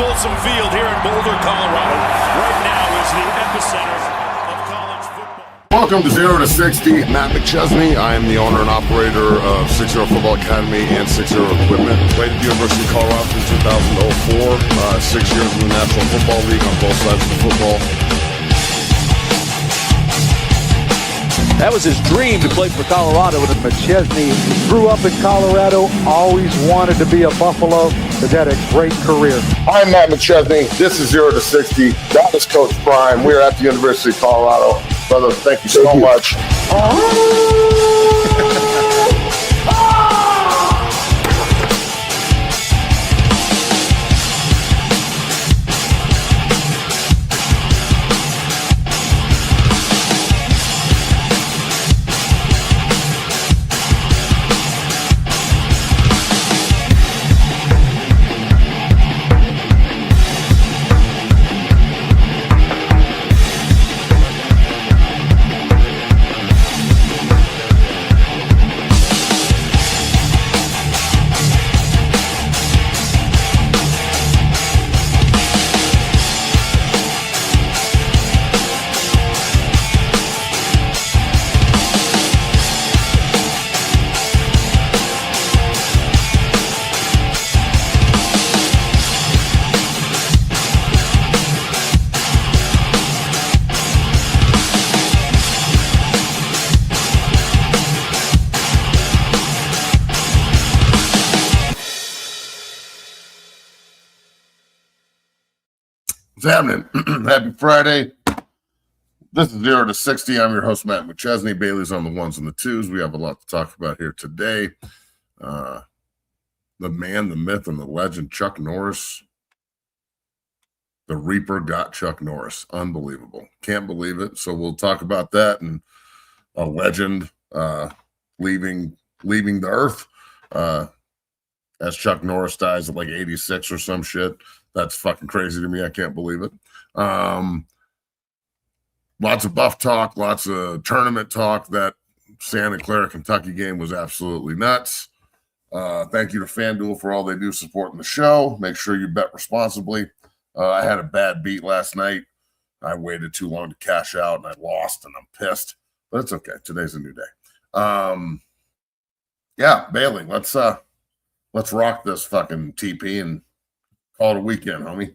Folsom Field here in Boulder, Colorado. Right now is the epicenter of college football. Welcome to 0 to 60. Matt McChesney. I am the owner and operator of 6 0 Football Academy and 6 0 Equipment. Played at the University of Colorado from 2004. 6 years in the National Football League on both sides of the football. That was his dream to play for Colorado. And McChesney grew up in Colorado, always wanted to be a Buffalo, has had a great career. I'm Matt McChesney. This is 0 to 60. That is Coach Prime. We're at the University of Colorado. Brother, thank you so much. What's happening? Happy Friday. This is 0 to 60. I'm your host, Matt McChesney. Bailey's on the ones and the twos. We have a lot to talk about here today. The man, the myth, and the legend, Chuck Norris. The Reaper got Chuck Norris. Unbelievable. Can't believe it. So we'll talk about that and a legend leaving the earth as Chuck Norris dies at like 86 or some shit. That's fucking crazy to me. I can't believe it. Lots of Buff talk, lots of tournament talk. That Santa Clara, Kentucky game was absolutely nuts. Thank you to FanDuel for all they do supporting the show. Make sure you bet responsibly. I had a bad beat last night. I waited too long to cash out, and I lost, and I'm pissed. But it's okay. Today's a new day. Yeah, Bailey, let's rock this fucking TP and call it a weekend, homie.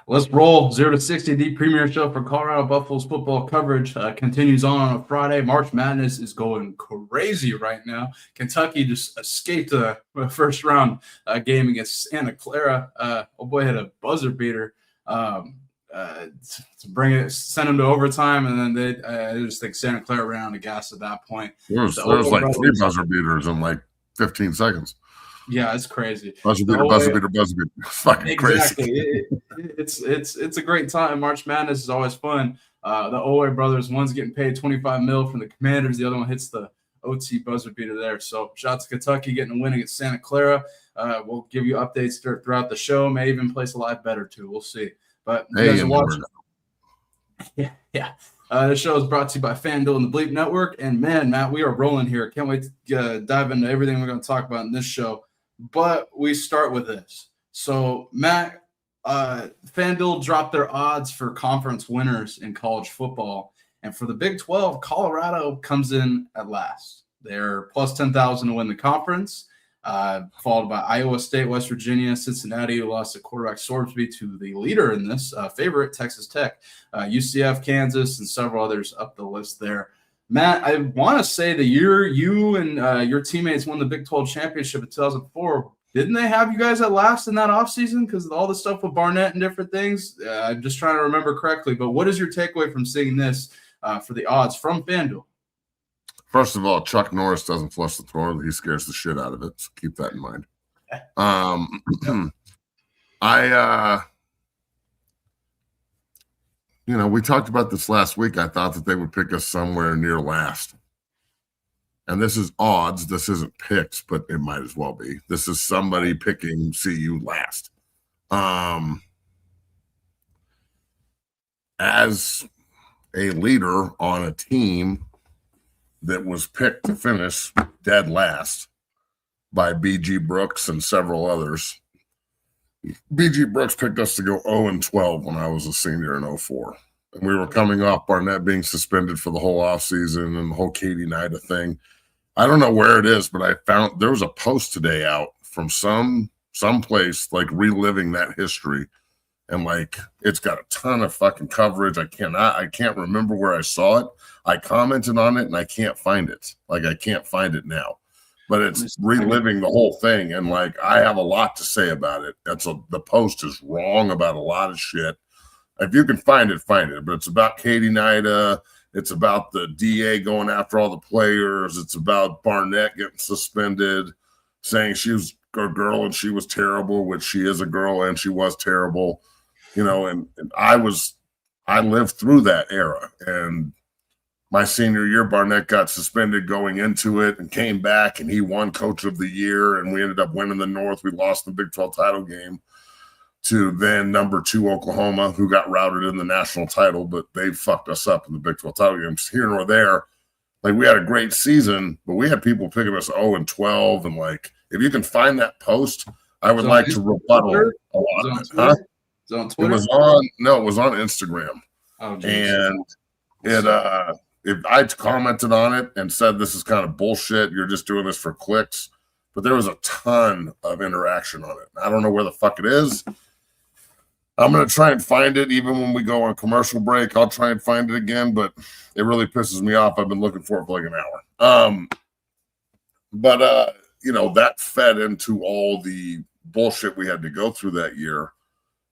Let's roll. 0 to 60, the premier show for Colorado Buffaloes football coverage continues on a Friday. March Madness is going crazy right now. Kentucky just escaped a first-round game against Santa Clara. Oh boy, had a buzzer beater to send them to overtime, and then I just think Santa Clara ran out of gas at that point. There was like 3 buzzer beaters in like 15 seconds. Yeah, it's crazy. Buzzer beater. It's fucking exactly. crazy. It's a great time. March Madness is always fun. The Owe brothers, one's getting paid $25 million from the Commanders. The other one hits the OT buzzer beater there. So shout out to Kentucky getting a win against Santa Clara. We'll give you updates throughout the show. May even place a live bet or two. We'll see. But you guys are watching. Yeah. The show is brought to you by FanDuel and the Bleep Network. And man, Matt, we are rolling here. Can't wait to dive into everything we're going to talk about in this show. But we start with this. So, Matt, FanDuel dropped their odds for conference winners in college football. And for the Big 12, Colorado comes in at last. They're plus 10,000 to win the conference, followed by Iowa State, West Virginia, Cincinnati, who lost to quarterback Sorsby, to the leader in this favorite, Texas Tech, UCF, Kansas, and several others up the list there. Matt, I want to say the year you and your teammates won the Big 12 championship in 2004, didn't they have you guys at last in that offseason because of all the stuff with Barnett and different things? I'm just trying to remember correctly, but what is your takeaway from seeing this for the odds from FanDuel? First of all, Chuck Norris doesn't flush the toilet. He scares the shit out of it, so keep that in mind. We talked about this last week. I thought that they would pick us somewhere near last. And this is odds. This isn't picks, but it might as well be. This is somebody picking CU last. As a leader on a team that was picked to finish dead last by B.G. Brooks and several others, BG Brooks picked us to go 0-12 when I was a senior in 04. And we were coming off Barnett being suspended for the whole offseason and the whole Katie Nida thing. I don't know where it is, but I found there was a post today out from some place like reliving that history. And like it's got a ton of fucking coverage. I can't remember where I saw it. I commented on it and I can't find it. Like I can't find it now. But it's reliving the whole thing. And like I have a lot to say about it. The post is wrong about a lot of shit. If you can find it, find it. But it's about Katie Nida. It's about the DA going after all the players. It's about Barnett getting suspended, saying she was a girl and she was terrible, which she is a girl and she was terrible. You know, and I lived through that era. And my senior year, Barnett got suspended going into it and came back, and he won Coach of the Year, and we ended up winning the North. We lost the Big 12 title game to then number 2 Oklahoma, who got routed in the national title, but they fucked us up in the Big 12 title games here nor there. Like, we had a great season, but we had people picking us 0-12, and like, if you can find that post, I would like to rebuttal a lot of it. Huh? It was on Instagram. Oh, geez. And if I commented on it and said this is kind of bullshit, you're just doing this for clicks, but there was a ton of interaction on it. I don't know where the fuck it is. I'm going to try and find it even when we go on commercial break. I'll try and find it again, but it really pisses me off. I've been looking for it for like an hour. But you know, that fed into all the bullshit we had to go through that year.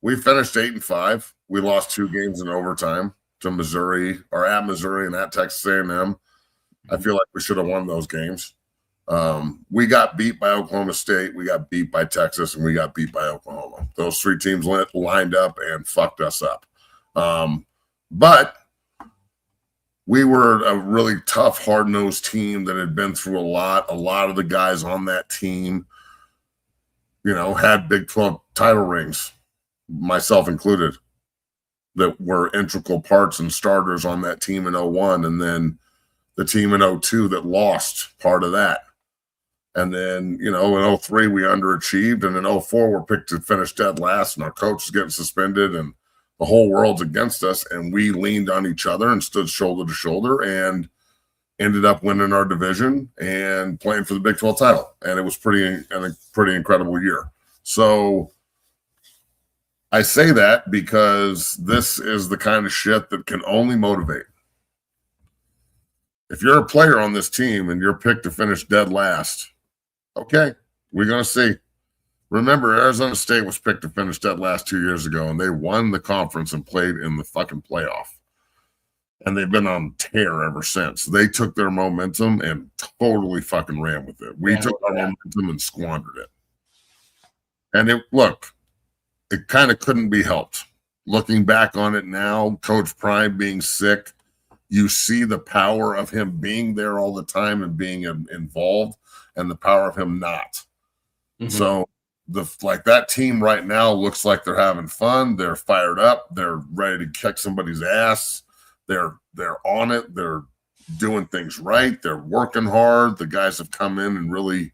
We finished 8-5. We lost 2 games in overtime to Missouri, or at Missouri and at Texas A&M. I feel like we should have won those games. We got beat by Oklahoma State, we got beat by Texas, and we got beat by Oklahoma. Those 3 teams lined up and fucked us up. But we were a really tough, hard-nosed team that had been through a lot. A lot of the guys on that team, you know, had Big 12 title rings, myself included, that were integral parts and starters on that team in 01, and then the team in 02 that lost part of that. And then, you know, in 03 we underachieved, and in 04 we're picked to finish dead last, and our coach is getting suspended, and the whole world's against us, and we leaned on each other and stood shoulder to shoulder and ended up winning our division and playing for the Big 12 title. And it was a pretty incredible year. So I say that because this is the kind of shit that can only motivate. If you're a player on this team and you're picked to finish dead last, okay, we're going to see. Remember, Arizona State was picked to finish dead last 2 years ago, and they won the conference and played in the fucking playoff. And they've been on tear ever since. They took their momentum and totally fucking ran with it. We took our momentum and squandered it. And it kind of couldn't be helped. Looking back on it now, Coach Prime being sick, you see the power of him being there all the time and being involved, and the power of him not. Mm-hmm. So that team right now looks like they're having fun. They're fired up. They're ready to kick somebody's ass. They're on it. They're doing things right. They're working hard. The guys have come in and really,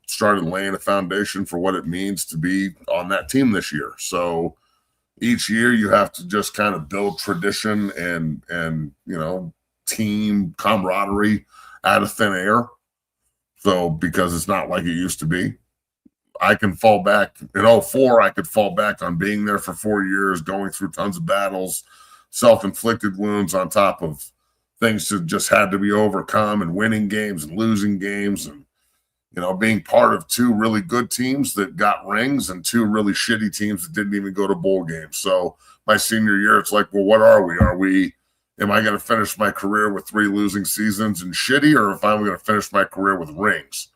started laying a foundation for what it means to be on that team this year. So each year you have to just kind of build tradition and team camaraderie out of thin air. So because it's not like it used to be. I can fall back in 04. I could fall back on being there for 4 years, going through tons of battles, self-inflicted wounds on top of things that just had to be overcome, and winning games and losing games, and being part of 2 really good teams that got rings and 2 really shitty teams that didn't even go to bowl games. So my senior year, it's like, well, what are we? Am I going to finish my career with 3 losing seasons and shitty, or if I'm going to finish my career with rings?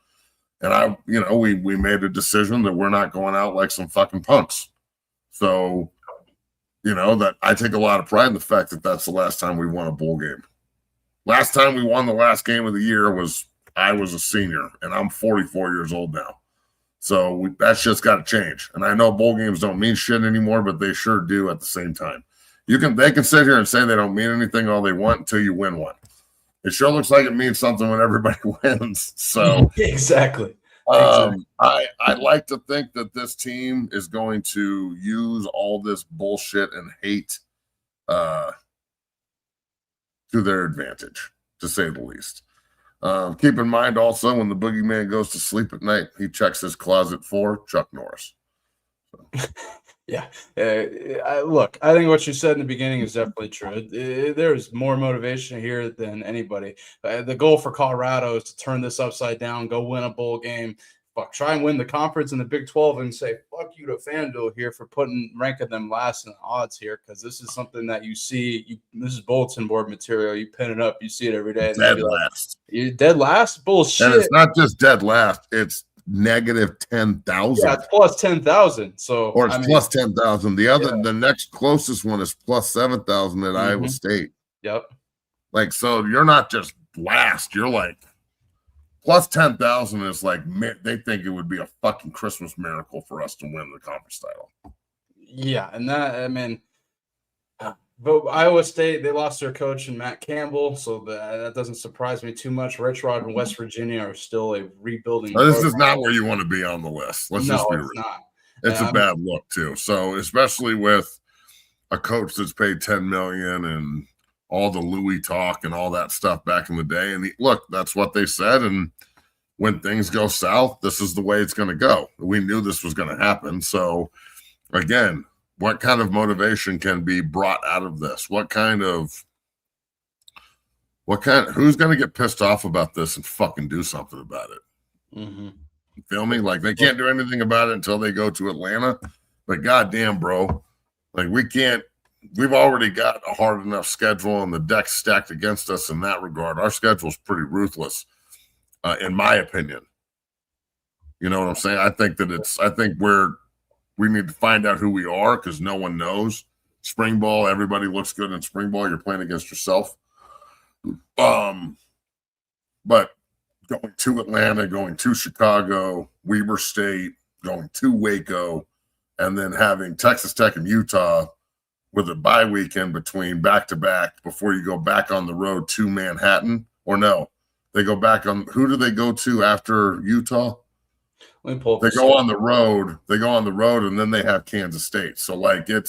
And we made a decision that we're not going out like some fucking punks. So, that I take a lot of pride in the fact that that's the last time we won a bowl game. Last time we won the last game of the year I was a senior, and I'm 44 years old now. So that's just got to change. And I know bowl games don't mean shit anymore, but they sure do at the same time. They can sit here and say they don't mean anything all they want until you win one. It sure looks like it means something when everybody wins. So exactly. I like to think that this team is going to use all this bullshit and hate to their advantage, to say the least. Keep in mind also, when the boogeyman goes to sleep at night, he checks his closet for Chuck Norris. So. Yeah. Look, I think what you said in the beginning is definitely true. There's more motivation here than anybody. The goal for Colorado is to turn this upside down, go win a bowl game, try and win the conference in the Big 12 and say, fuck you to FanDuel here for ranking them last in the odds here, because this is something that you see. This is bulletin board material. You pin it up. You see it every day. Dead last. You dead last? Bullshit. And it's not just dead last. It's negative 10,000. Yeah, it's plus 10,000. So or it's plus 10,000. The next closest one is plus 7,000 at Iowa State. Yep. Like, so you're not just last. You're like plus 10,000 is like they think it would be a fucking Christmas miracle for us to win the conference title. Yeah, and but Iowa State, they lost their coach in Matt Campbell, so that doesn't surprise me too much. Rich Rod and West Virginia are still a rebuilding. This is not where you want to be on the list. Let's just be real. Not. It's a bad look too. So especially with a coach that's paid $10 million and all the Louis talk and all that stuff back in the day. And look, that's what they said. And when things go south, this is the way it's going to go. We knew this was going to happen. So again, what kind of motivation can be brought out of this? Who's going to get pissed off about this and fucking do something about it? You feel me? Like, they can't do anything about it until they go to Atlanta. But goddamn, bro, like, we've already got a hard enough schedule and the deck's stacked against us in that regard. Our schedule's pretty ruthless, in my opinion. You know what I'm saying? I think we need to find out who we are, because no one knows. Spring ball, everybody looks good in spring ball. You're playing against yourself. But going to Atlanta, going to Chicago, Weber State, going to Waco, and then having Texas Tech and Utah with a bye weekend between back-to-back before you go back on the road to Manhattan. Or no, they go back on – who do they go to after Utah? They go on the road. They go on the road, and then they have Kansas State. So, like, you're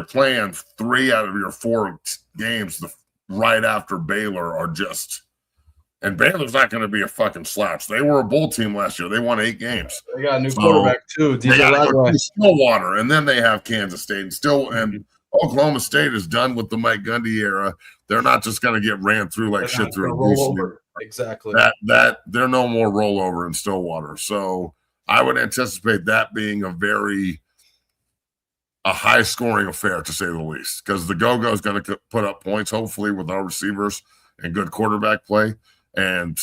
playing 3 out of your 4 games right after Baylor are just – and Baylor's not going to be a fucking slouch. They were a bowl team last year. They won 8 games. They got a new quarterback, too. They got Stillwater, and then they have Kansas State. And Oklahoma State is done with the Mike Gundy era. They're not just going to get ran through like shit through a goose. Exactly. That they're no more rollover in Stillwater. So I would anticipate that being a high scoring affair, to say the least, because the Go-Go is going to put up points, hopefully, with our receivers and good quarterback play. And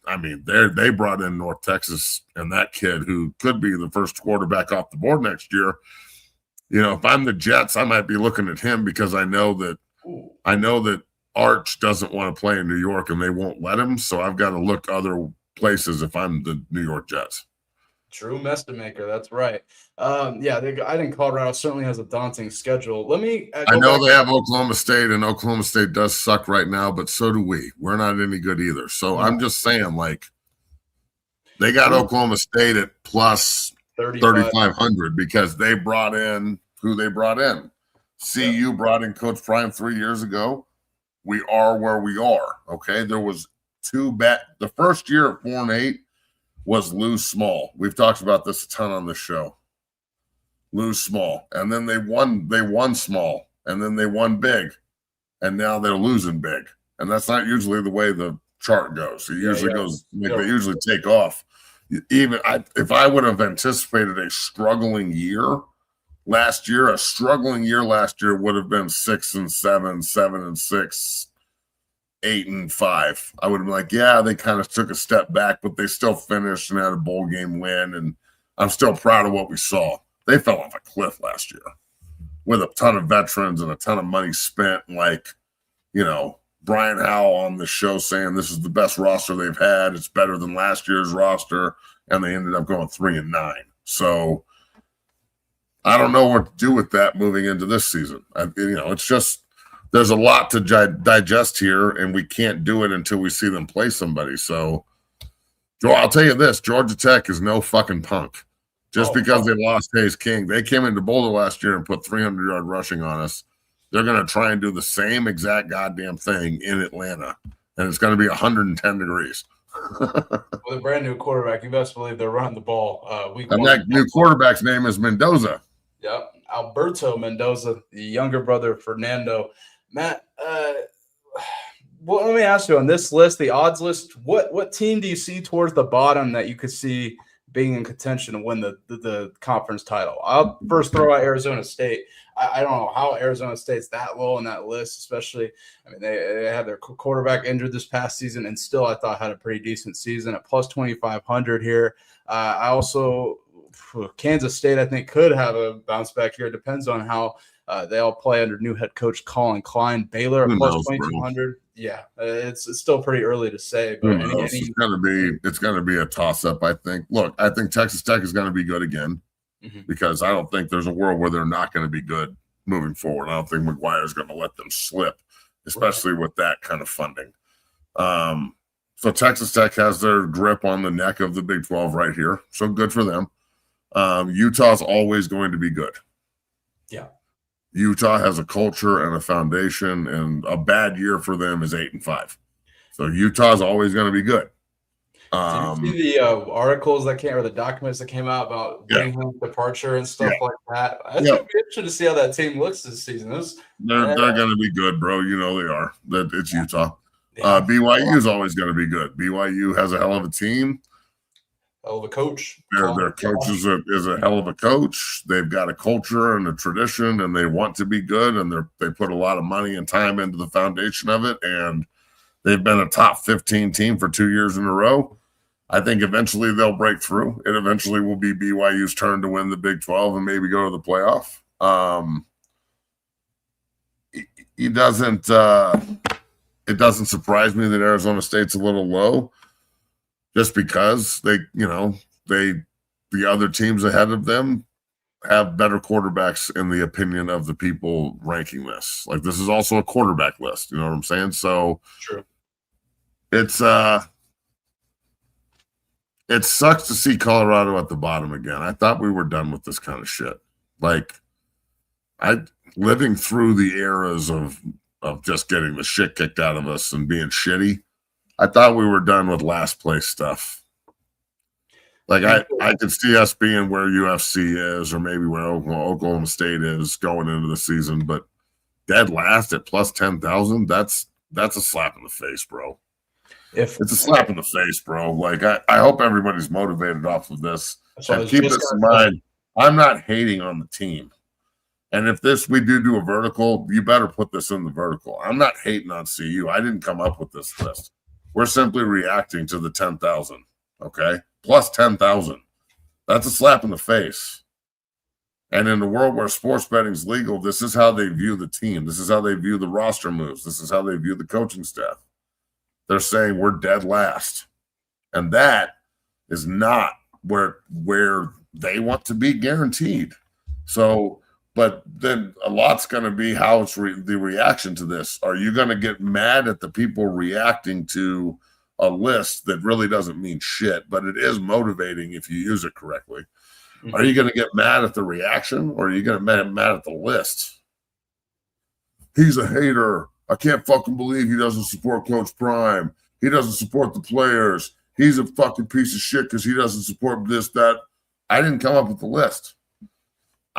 I mean, they brought in North Texas and that kid who could be the first quarterback off the board next year. You know, if I'm the Jets, I might be looking at him, because I know that Arch doesn't want to play in New York and they won't let him. So I've got to look other places if I'm the New York Jets. True mess maker. That's right. I think Colorado certainly has a daunting schedule. I know they have Oklahoma State, and Oklahoma State does suck right now, but so do we. We're not any good either. So I'm just saying, like, they got Oklahoma State at plus 3,500 because they brought in who they brought in. CU brought in Coach Prime 3 years ago. We are where we are. Okay. There was the first year at 4-8 was lose small. We've talked about this a ton on this show. Lose small. And then they won small. And then they won big. And now they're losing big. And that's not usually the way the chart goes. It usually goes, they usually take off. If I would have anticipated a struggling year last year would have been 6-7, 7-6, 8-5. I would have been like, yeah, they kind of took a step back, but they still finished and had a bowl game win. And I'm still proud of what we saw. They fell off a cliff last year with a ton of veterans and a ton of money spent. Like, you know, Brian Howell on the show saying this is the best roster they've had. It's better than last year's roster. And they ended up going 3-9. So I don't know what to do with that moving into this season. It's just, there's a lot to digest here, and we can't do it until we see them play somebody. So I'll tell you this: Georgia Tech is no fucking punk. Just because they lost Hayes King, they came into Boulder last year and put 300-yard rushing on us. They're going to try and do the same exact goddamn thing in Atlanta, and it's going to be 110 degrees. With a brand new quarterback, you best believe they're running the ball. And that new quarterback's name is Mendoza. Yep, Alberto Mendoza, the younger brother of Fernando. Matt, well, let me ask you on this list, the odds list. What team do you see towards the bottom that you could see being in contention to win the conference title? I'll first throw out Arizona State. I don't know how Arizona State's that low on that list, especially. I mean, they had their quarterback injured this past season, and still I thought had a pretty decent season at plus 2,500 here. I also Kansas State I think could have a bounce back here. It depends on how they all play under new head coach Colin Klein. Baylor at plus 2,200. Yeah, it's still pretty early to say, but it's going to be a toss up. I think. Look, I think Texas Tech is going to be good again. Because I don't think there's a world where they're not going to be good moving forward. I don't think McGuire's going to let them slip, especially with that kind of funding. So Texas Tech has their grip on the neck of the Big 12 right here. So good for them. Utah's always going to be good. Yeah. Utah has a culture and a foundation, and a bad year for them is 8-5. So Utah's always going to be good. Did you see the articles that came, or the documents that came out about Wingham's departure and stuff like that? It's going to be interesting to see how that team looks this season. They're going to be good, bro. You know they are. It's Utah. BYU is always going to be good. BYU has a hell of a team. Hell of a coach. Their coach is a hell of a coach. They've got a culture and a tradition, and they want to be good, and they put a lot of money and time into the foundation of it, and they've been a top 15 team for 2 years in a row. I think eventually they'll break through. It eventually will be BYU's turn to win the Big 12 and maybe go to the playoff. It doesn't surprise me that Arizona State's a little low, just because the other teams ahead of them have better quarterbacks in the opinion of the people ranking this. Like, this is also a quarterback list. You know what I'm saying? So true. It sucks to see Colorado at the bottom again. I thought we were done with this kind of shit. Like, living through the eras of just getting the shit kicked out of us and being shitty, I thought we were done with last place stuff. Like, I could see us being where UFC is, or maybe where Oklahoma State is going into the season, but dead last at plus 10,000, that's a slap in the face, bro. It's a slap in the face, bro. Like, I hope everybody's motivated off of this. And keep this in mind, I'm not hating on the team. And if we do a vertical, you better put this in the vertical. I'm not hating on CU. I didn't come up with this list. We're simply reacting to the 10,000, okay? Plus 10,000. That's a slap in the face. And in the world where sports betting is legal, this is how they view the team. This is how they view the roster moves. This is how they view the coaching staff. They're saying we're dead last. And that is not where they want to be guaranteed. So, but then a lot's going to be how it's the reaction to this. Are you going to get mad at the people reacting to a list that really doesn't mean shit, but it is motivating if you use it correctly? Mm-hmm. Are you going to get mad at the reaction, or are you going to get mad at the list? He's a hater. I can't fucking believe he doesn't support Coach Prime. He doesn't support the players. He's a fucking piece of shit because he doesn't support this, that. I didn't come up with the list.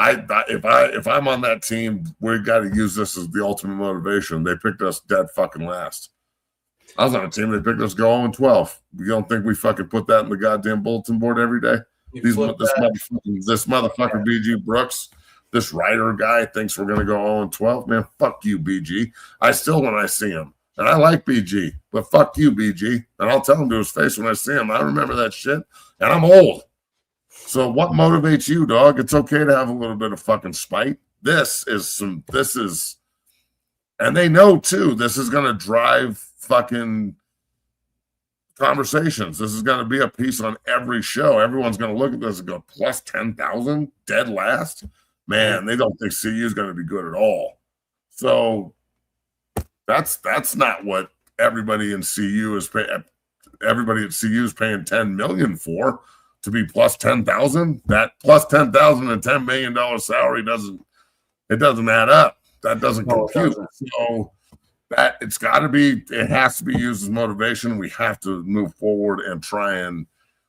If I'm on that team, we got to use this as the ultimate motivation. They picked us dead fucking last. I was on a team, they picked us go 0-12. You don't think we fucking put that in the goddamn bulletin board every day? This motherfucker BG Brooks, this writer guy thinks we're going to go 0-12. Man, fuck you, BG. I still, when I see him, and I like BG, but fuck you, BG. And I'll tell him to his face when I see him. I remember that shit, and I'm old. So what motivates you, dog? It's okay to have a little bit of fucking spite. And they know too, this is going to drive fucking conversations. This is going to be a piece on every show. Everyone's going to look at this and go, plus 10,000, dead last. Man, they don't think CU is going to be good at all. So that's not what everybody in CU is paying. everybody at CU is paying $10 million for to be plus 10,000. That plus 10,000 and $10 million salary doesn't add up. That doesn't compute. So that it has to be used as motivation. We have to move forward and try and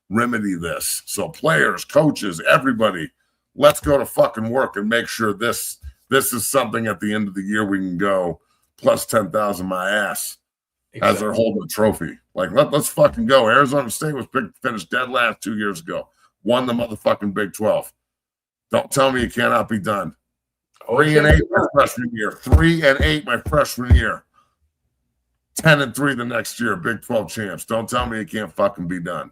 remedy this. So players, coaches, everybody, let's go to fucking work and make sure this is something at the end of the year we can go plus 10,000 my ass as they're holding the trophy. Like, let's fucking go. Arizona State finished dead last 2 years ago. Won the motherfucking Big 12. Don't tell me it cannot be done. 3-8 my freshman year. 3-8 my freshman year. 10-3 the next year. Big 12 champs. Don't tell me it can't fucking be done.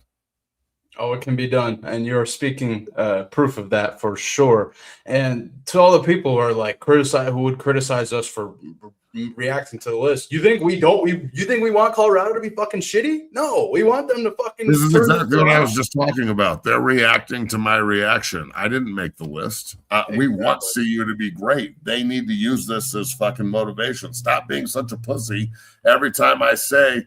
Oh, it can be done, and you're speaking proof of that for sure. And to all the people who are like who would criticize us for reacting to the list, you think we don't? You think we want Colorado to be fucking shitty? No, we want them to fucking. This is exactly what I was just talking about. They're reacting to my reaction. I didn't make the list. We want CU to be great. They need to use this as fucking motivation. Stop being such a pussy every time I say.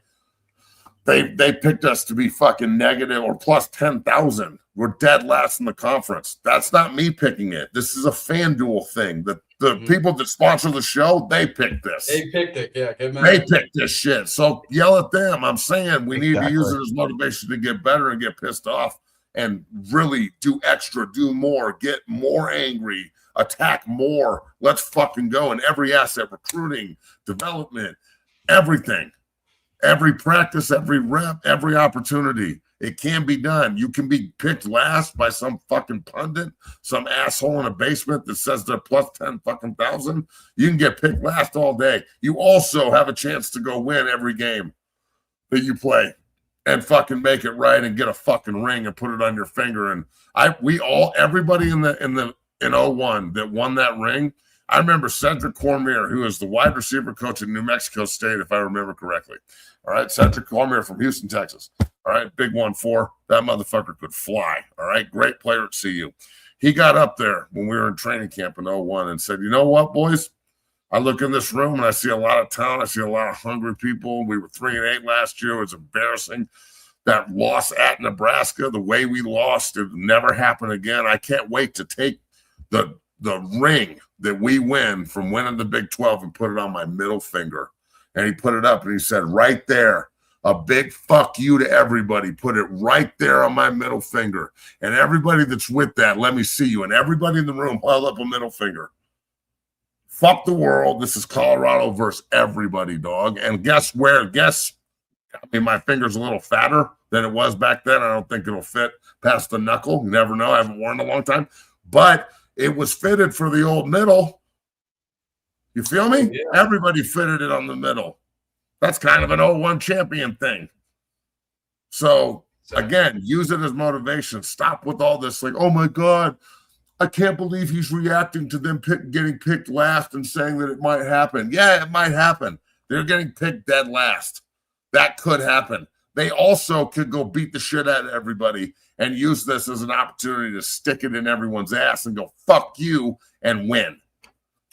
They picked us to be fucking negative or plus 10,000. We're dead last in the conference. That's not me picking it. This is a FanDuel thing. The people that sponsor the show, they picked this. They picked it. Yeah, they picked this shit. So yell at them. I'm saying we need to use it as motivation to get better and get pissed off and really do extra, do more, get more angry, attack more. Let's fucking go in every asset, recruiting, development, everything. Every practice, every rep, every opportunity. It can be done. You can be picked last by some fucking pundit, some asshole in a basement that says they're plus 10 fucking thousand. You can get picked last all day. You also have a chance to go win every game that you play and fucking make it right and get a fucking ring and put it on your finger. And everybody in 01 that won that ring. I remember Cedric Cormier, who is the wide receiver coach in New Mexico State, if I remember correctly. All right, Cedric Cormier from Houston, Texas. All right, big 1-4. That motherfucker could fly. All right, great player at CU. He got up there when we were in training camp in 01 and said, you know what, boys? I look in this room and I see a lot of talent. I see a lot of hungry people. We were 3-8 last year. It was embarrassing. That loss at Nebraska, the way we lost, it never happened again. I can't wait to take the ring that we win from winning the Big 12 and put it on my middle finger. And he put it up and he said, right there, a big fuck you to everybody. Put it right there on my middle finger. And everybody that's with that, let me see you. And everybody in the room held up a middle finger. Fuck the world. This is Colorado versus everybody, dog. And guess where? My finger's a little fatter than it was back then. I don't think it'll fit past the knuckle. You never know. I haven't worn it in a long time. But it was fitted for the old middle. You feel me? Yeah. Everybody fitted it on the middle. That's kind of an 01 champion thing. So, again, use it as motivation. Stop with all this like, oh, my God, I can't believe he's reacting to them getting picked last and saying that it might happen. Yeah, it might happen. They're getting picked dead last. That could happen. They also could go beat the shit out of everybody and use this as an opportunity to stick it in everyone's ass and go, fuck you, and win.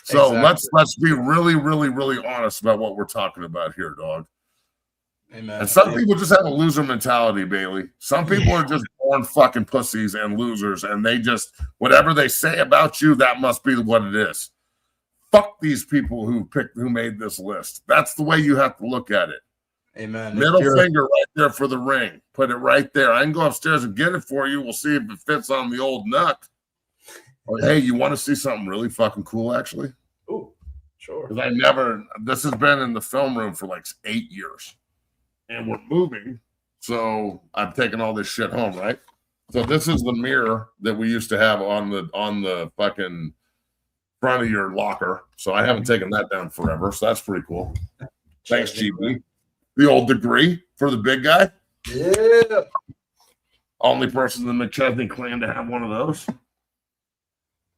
So let's be really, really, really honest about what we're talking about here, dog. Amen. And some people just have a loser mentality, Bailey. Some people are just born fucking pussies and losers, and they just, whatever they say about you, that must be what it is. Fuck these people who made this list. That's the way you have to look at it. Amen. Middle finger right there for the ring. Put it right there. I can go upstairs and get it for you. We'll see if it fits on the old nut. Or, hey, you want to see something really fucking cool, actually? Ooh, sure. Because this has been in the film room for like 8 years. And we're moving. So I'm taking all this shit home, right? So this is the mirror that we used to have on the fucking front of your locker. So I haven't taken that down forever. So that's pretty cool. Thanks, GB. The old degree for the big guy. Yeah. Only person in the McChesney clan to have one of those.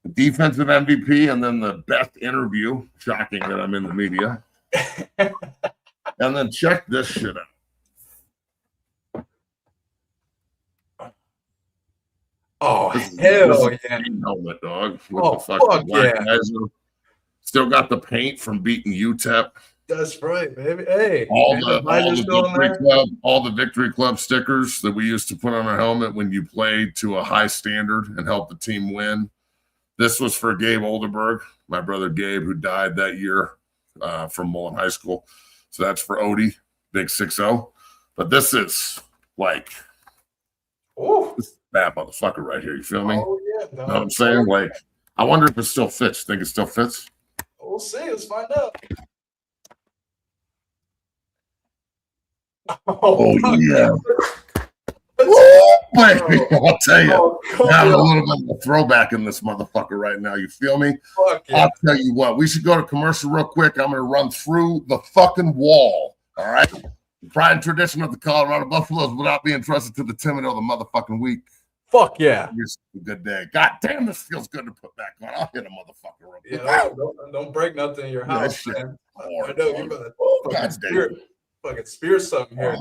The defensive MVP and then the best interview. Shocking that I'm in the media. And then check this shit out. Oh, hell yeah. Helmet, dog. With the fucking black visor. Still got the paint from beating UTEP. That's right, baby. Hey, All and the Victory Club stickers that we used to put on our helmet when you played to a high standard and helped the team win. This was for Gabe Olderberg, my brother Gabe, who died that year from Mullen High School. So that's for Odie, big 6-0. But this is like, this bad motherfucker right here. You feel me? Oh, yeah. You know what I'm saying? Like, I wonder if it still fits. Think it still fits? We'll see. Let's find out. Oh yeah. Baby, I'll tell you, having a little bit of a throwback in this motherfucker right now. You feel me? Yeah. I'll tell you what, we should go to commercial real quick. I'm going to run through the fucking wall. All right. The pride and tradition of the Colorado Buffaloes without being trusted to the timid of the motherfucking week. Fuck yeah. It's a good day. God damn, this feels good to put back on. I'll hit a motherfucker real quick. Yeah, don't break nothing in your house, man. I know you better fucking spear something here.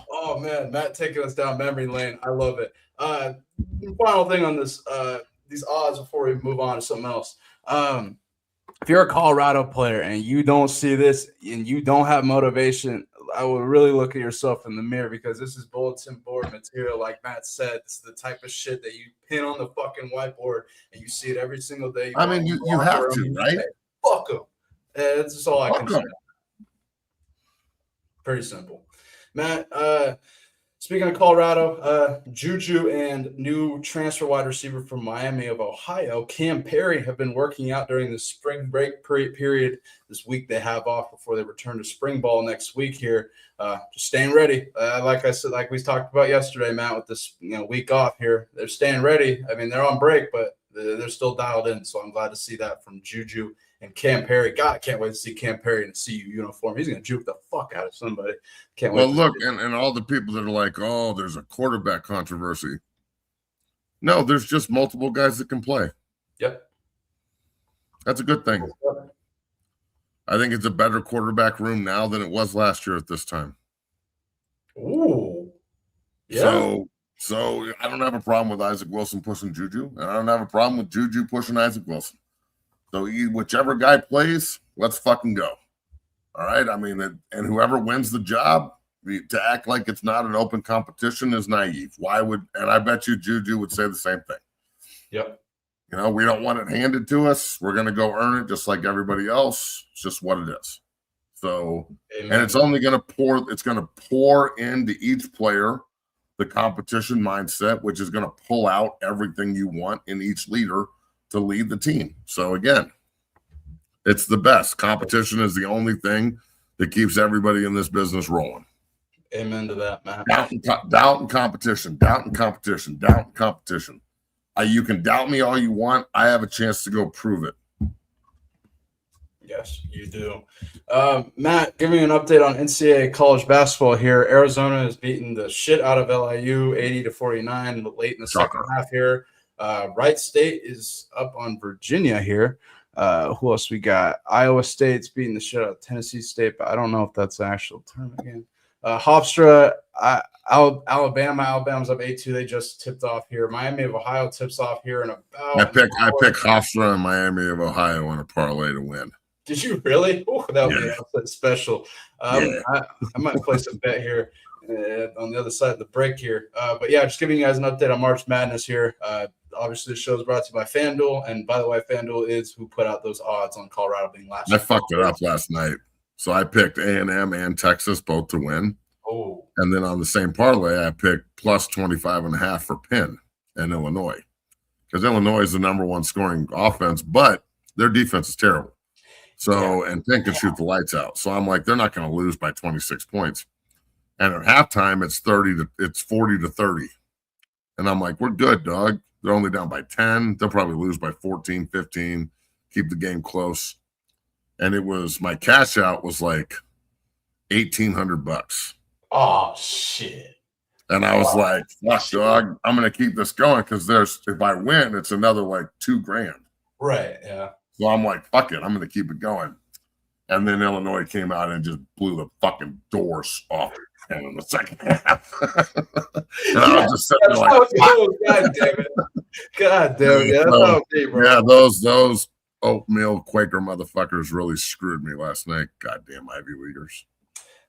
Oh man, Matt taking us down memory lane. I love it. Final thing on this, these odds before we move on to something else. If you're a Colorado player and you don't see this and you don't have motivation, I would really look at yourself in the mirror, because this is bulletin board material. Like Matt said, it's the type of shit that you pin on the fucking whiteboard and you see it every single day. I mean, you have to, right? Fuck them. That's just all I can say. Pretty simple. Matt, speaking of Colorado, Juju and new transfer wide receiver from Miami of Ohio, Tampering, have been working out during the spring break period. This week they have off before they return to spring ball next week here. Just staying ready. Like I said, like we talked about yesterday, Matt, with this week off here, they're staying ready. I mean, they're on break, but they're still dialed in. So I'm glad to see that from Juju and Cam Perry. God, I can't wait to see Cam Perry in a CU uniform. He's going to juke the fuck out of somebody. Can't wait. Well, look, and all the people that are like, oh, there's a quarterback controversy. No, there's just multiple guys that can play. Yep. That's a good thing. I think it's a better quarterback room now than it was last year at this time. Ooh. Yeah. So I don't have a problem with Isaac Wilson pushing Juju, and I don't have a problem with Juju pushing Isaac Wilson. So whichever guy plays, let's fucking go. All right? I mean, and whoever wins the job, to act like it's not an open competition is naive. And I bet you Juju would say the same thing. Yep. We don't want it handed to us. We're going to go earn it just like everybody else. It's just what it is. So, Amen. And it's only going to pour into each player the competition mindset, which is going to pull out everything you want in each leader to lead the team. So again, it's the best. Competition is the only thing that keeps everybody in this business rolling. Amen to that, Matt. Doubt and competition. You can doubt me all you want. I have a chance to go prove it. Yes, you do. Matt, give me an update on NCAA college basketball here. Arizona has beaten the shit out of LIU 80-49 late in the second half here. Wright State is up on Virginia here. Who else we got? Iowa State's beating the shit out of Tennessee State, but I don't know if that's an actual tournament game. Hofstra, Alabama's up 8-2. They just tipped off here. Miami of Ohio tips off here in about. I pick Hofstra and Miami of Ohio on a parlay to win. Did you really? Ooh, that would be special. I might place a bet here on the other side of the break here. But yeah, just giving you guys an update on March Madness here. Obviously, the show is brought to you by FanDuel. And by the way, FanDuel is who put out those odds on Colorado being last. I fucked it up last night. So I picked A&M and Texas both to win. Oh. And then on the same parlay, I picked plus 25.5 for Penn and Illinois. Because Illinois is the number one scoring offense, but their defense is terrible. So, and Penn can shoot the lights out. So I'm like, they're not going to lose by 26 points. And at halftime, it's 40-30. And I'm like, we're good, dog. They're only down by 10. They'll probably lose by 14, 15, keep the game close. And it was, my cash out was like $1,800. Oh, shit. And I was like, fuck, dog, I'm going to keep this going because if I win, it's another like $2,000. Right, yeah. So I'm like, fuck it, I'm going to keep it going. And then Illinois came out and just blew the fucking doors off in the second half. And I was just sitting there like, God damn it. God damn it. Yeah, that's how it be, bro. Yeah, those oatmeal Quaker motherfuckers really screwed me last night. Goddamn Ivy Leaguers.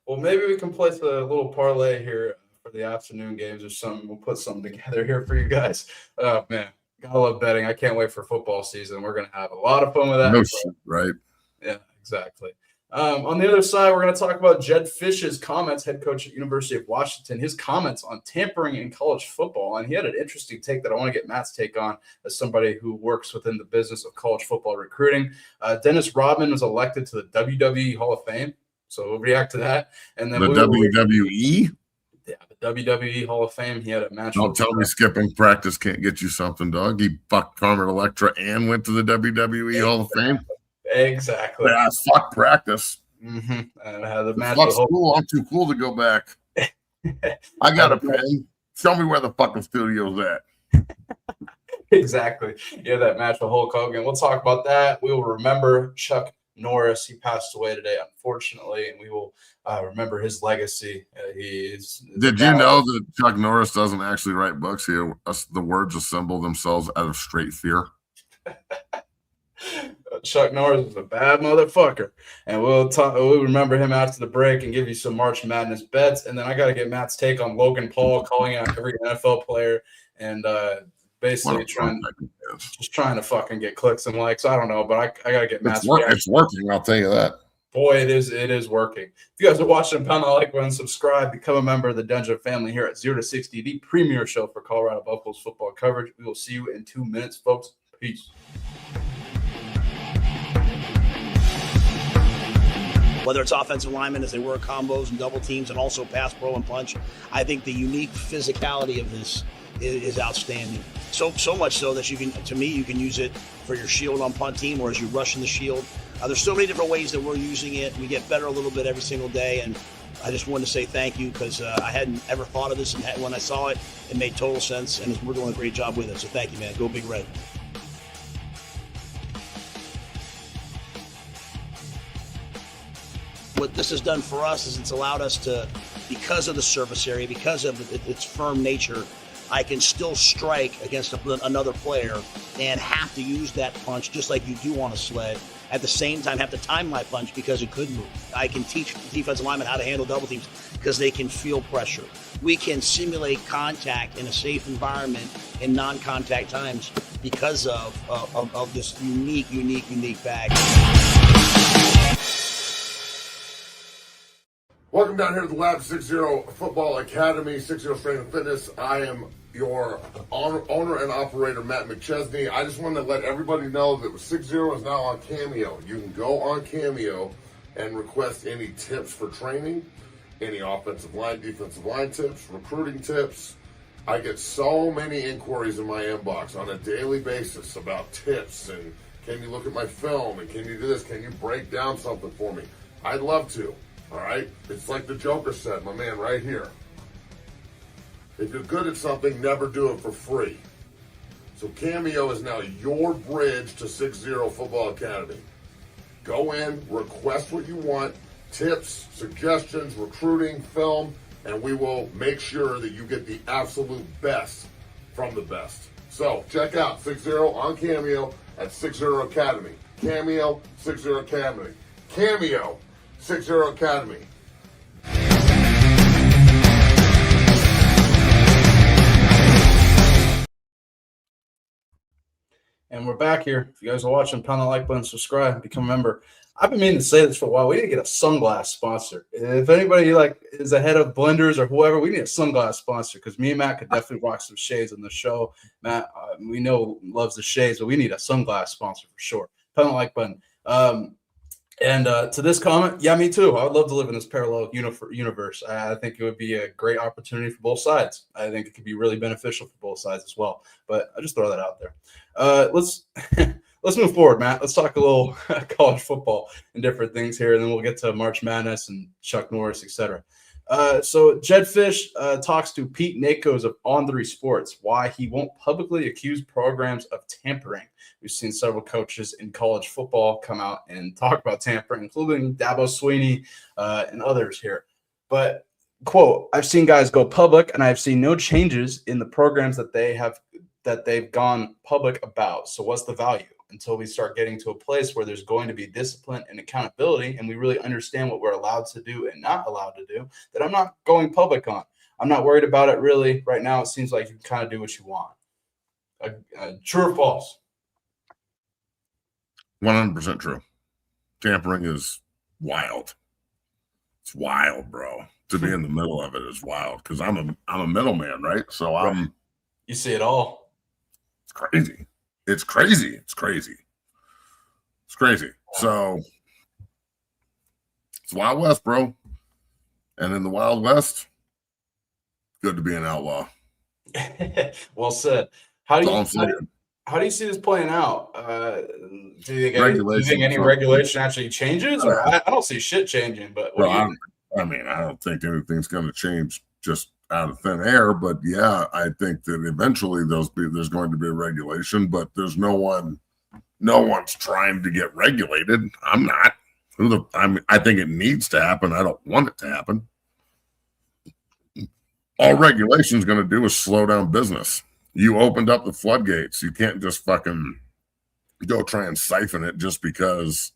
Well, maybe we can place a little parlay here for the afternoon games or something. We'll put something together here for you guys. Oh, man. Gotta love betting. I can't wait for football season. We're going to have a lot of fun with that. No shit, right? Yeah, exactly. On the other side, we're going to talk about Jedd Fisch's comments, head coach at University of Washington, his comments on tampering in college football. And he had an interesting take that I want to get Matt's take on as somebody who works within the business of college football recruiting. Dennis Rodman was elected to the WWE Hall of Fame. So we'll react to that. And then the WWE? Yeah, the WWE Hall of Fame. He had a match. Don't tell me skipping practice can't get you something, dog. He fucked Carmen Electra and went to the WWE Hall of Fame. Exactly. Yeah, fuck practice. Mm-hmm. And had the match. Fuck school. I'm too cool to go back. I got a pen. Tell me where the fucking studio's at. Exactly. Yeah, that match with Hulk Hogan. We'll talk about that. We will remember Chuck Norris. He passed away today, unfortunately, and we will remember his legacy. Did you know that Chuck Norris doesn't actually write books? The words assemble themselves out of straight fear. Chuck Norris is a bad motherfucker, and we'll remember him after the break and give you some March Madness bets. And then I got to get Matt's take on Logan Paul calling out every NFL player and basically trying to fucking get clicks and likes. I don't know, but I got to get Matt's. It's working. I'll tell you that. Boy, it is working. If you guys are watching, pound that like button, subscribe, become a member of the Dungeon family here at 0 to 60, the premier show for Colorado Buffaloes football coverage. We will see you in 2 minutes, folks. Peace. Whether it's offensive linemen as they work combos and double teams and also pass pro and punch, I think the unique physicality of this is outstanding. So much so that you can use it for your shield on punt team or as you rush in the shield. There's so many different ways that we're using it. We get better a little bit every single day, and I just wanted to say thank you because I hadn't ever thought of this, and when I saw it, it made total sense, and we're doing a great job with it. So thank you, man. Go Big Red. What this has done for us is it's allowed us to, because of the surface area, because of its firm nature, I can still strike against another player and have to use that punch just like you do on a sled. At the same time, have to time my punch because it could move. I can teach defensive linemen how to handle double teams because they can feel pressure. We can simulate contact in a safe environment in non-contact times because of this unique bag. Welcome down here to the Lab 60 Football Academy, 60 Strength and Fitness. I am your owner and operator, Matt McChesney. I just wanted to let everybody know that 60 is now on Cameo. You can go on Cameo and request any tips for training, any offensive line, defensive line tips, recruiting tips. I get so many inquiries in my inbox on a daily basis about tips and can you look at my film and can you do this? Can you break down something for me? I'd love to. All right? It's like the Joker said, my man, right here. If you're good at something, never do it for free. So Cameo is now your bridge to 60 Football Academy. Go in, request what you want, tips, suggestions, recruiting, film, and we will make sure that you get the absolute best from the best. So check out 60 on Cameo at 60 Academy. Cameo, 60 Academy. Cameo, 60 Academy. And we're back here. If you guys are watching, pound the like button, subscribe, become a member. I've been meaning to say this for a while. We need to get a sunglass sponsor. If anybody is ahead of Blenders or whoever, we need a sunglass sponsor because me and Matt could definitely rock some shades on the show. Matt, we know loves the shades, but we need a sunglass sponsor for sure. Pound the like button. And to this comment, yeah, me too. I would love to live in this parallel universe. I think it would be a great opportunity for both sides. I think it could be really beneficial for both sides as well. But I just throw that out there. Let's move forward, Matt. Let's talk a little college football and different things here, and then we'll get to March Madness and Chuck Norris, etc. So Jedd Fisch talks to Pete Nakos of On3 Sports why he won't publicly accuse programs of tampering. We've seen several coaches in college football come out and talk about tampering, including Dabo Swinney and others here. But, quote, I've seen guys go public, and I've seen no changes in the programs that they've gone public about. So what's the value? until we start getting to a place where there's going to be discipline and accountability, and we really understand what we're allowed to do and not allowed to do, that I'm not going public on. I'm not worried about it really. Right now, it seems like you can kind of do what you want. True or false? 100% true. Tampering is wild. It's wild, bro. To be in the middle of it is wild because I'm a middleman, right? So you see it all. It's crazy. It's crazy. It's crazy. It's crazy. So it's Wild West, bro. And in the Wild West, good to be an outlaw. Well said. How do you see this playing out? Do you think any regulation actually changes? Or I don't see shit changing, but I don't think anything's going to change just out of thin air. But yeah, I think that eventually there's going to be a regulation. But there's no one's trying to get regulated. I'm not. I think it needs to happen. I don't want it to happen. All regulation is going to do is slow down business. You opened up the floodgates. You can't just fucking go try and siphon it just because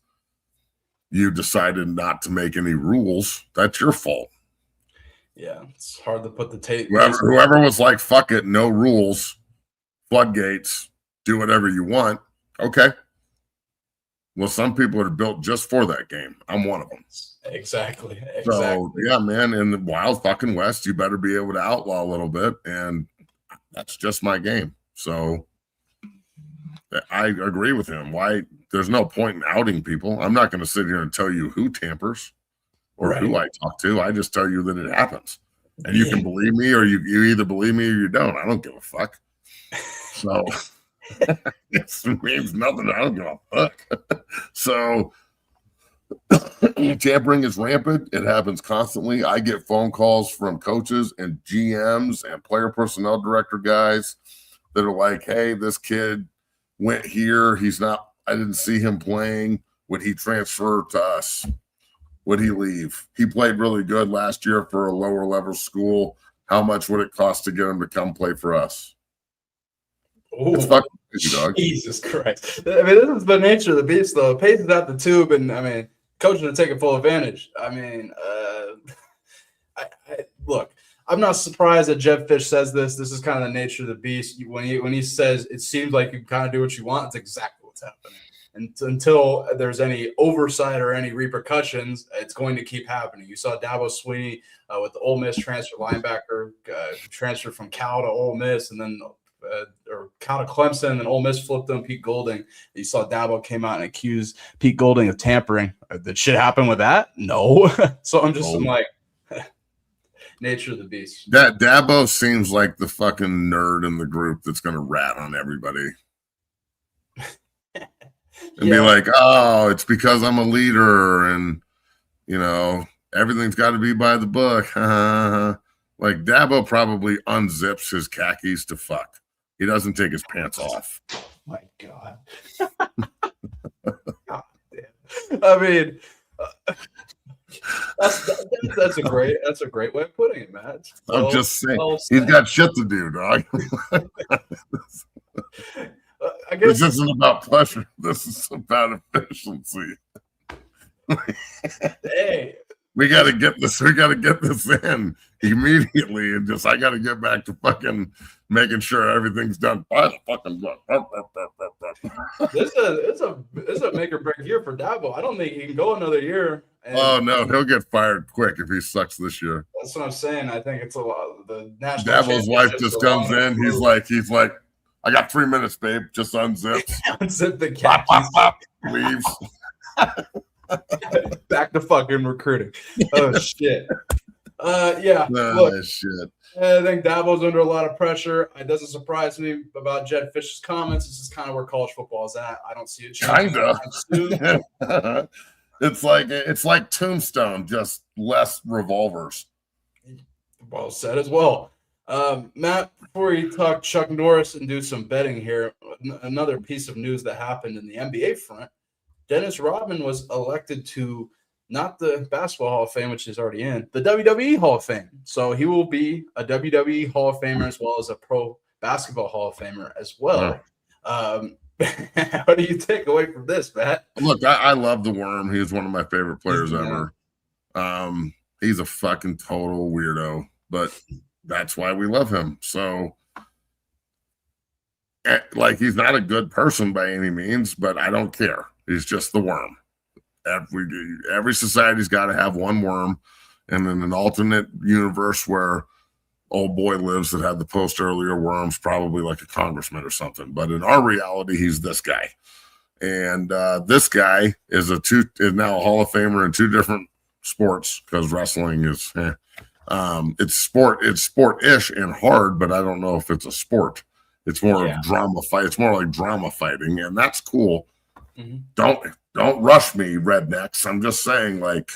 you decided not to make any rules. That's your fault. Yeah, it's hard to put the tape. Whoever was like, fuck it, no rules, floodgates, do whatever you want. Okay. Well, some people are built just for that game. I'm one of them. Exactly. So, yeah, man, in the Wild fucking West, you better be able to outlaw a little bit. And that's just my game. So I agree with him. Why? There's no point in outing people. I'm not going to sit here and tell you who tampers or who I talk to. I just tell you that it happens. And you can believe me or you either believe me or you don't. I don't give a fuck. So it means nothing. I don't give a fuck. So tampering is rampant. It happens constantly. I get phone calls from coaches and GMs and player personnel director guys that are like, hey, this kid went here. I didn't see him playing. Would he transfer to us? Would he leave? He played really good last year for a lower level school. How much would it cost to get him to come play for us? Ooh, it's fucking crazy, dog. Jesus Christ. I mean, this is the nature of the beast, though. It paces out the tube, and I mean, coaching to take full advantage. I mean, look, I'm not surprised that Jeb Fish says this. This is kind of the nature of the beast. When he says it seems like you kind of do what you want, it's exactly what's happening. And until there's any oversight or any repercussions, it's going to keep happening. You saw Dabo Swinney with the Ole Miss transfer linebacker transferred from Cal to Ole Miss, and then or Cal to Clemson, and then Ole Miss flipped him. Pete Golding. You saw Dabo came out and accused Pete Golding of tampering. Did shit happen with that? No. So I'm like, nature of the beast. That Dabo seems like the fucking nerd in the group that's going to rat on everybody. And be like, oh, it's because I'm a leader and, everything's got to be by the book. Like, Dabo probably unzips his khakis to fuck. He doesn't take his pants off. Oh, my God. God damn. I mean, that's a great way of putting it, man. I'm just saying. He's got shit to do, dog. I guess this isn't about pleasure. This is about efficiency. Hey, we got to get this. We got to get this in immediately, and I got to get back to fucking making sure everything's done by the fucking book. It's a make or break year for Dabo. I don't think he can go another year. Oh no, he'll get fired quick if he sucks this year. That's what I'm saying. I think it's a lot. The national Dabo's wife just comes in. He's like, I got 3 minutes, babe. Just unzips. Unzip the cat. Leaves. Back to fucking recruiting. Oh shit. Yeah. Look, shit. I think Dabo's under a lot of pressure. It doesn't surprise me about Jed Fish's comments. This is kind of where college football is at. I don't see it changing. Kinda. It's like Tombstone, just less revolvers. Well said as well. Matt, before you talk Chuck Norris and do some betting here, another piece of news that happened in the NBA front. Dennis Rodman was elected to not the Basketball Hall of Fame, which is already in, the WWE Hall of Fame. So he will be a WWE Hall of Famer as well as a Pro Basketball Hall of Famer as well. What do you take away from this, Matt? Look, I love the Worm. He's one of my favorite players Yeah. ever. He's a fucking total weirdo, but that's why we love him. So, like, he's not a good person by any means, but I don't care. He's just the Worm. Every society's got to have one Worm, and in an alternate universe where old boy lives that had the post earlier Worm's probably like a congressman or something. But in our reality, he's this guy. And this guy is now a Hall of Famer in 2 different sports, because wrestling is it's sport-ish and hard, but I don't know if it's a sport. It's more of drama fight. It's more like drama fighting, and that's cool. Mm-hmm. Don't rush me, rednecks. I'm just saying, like,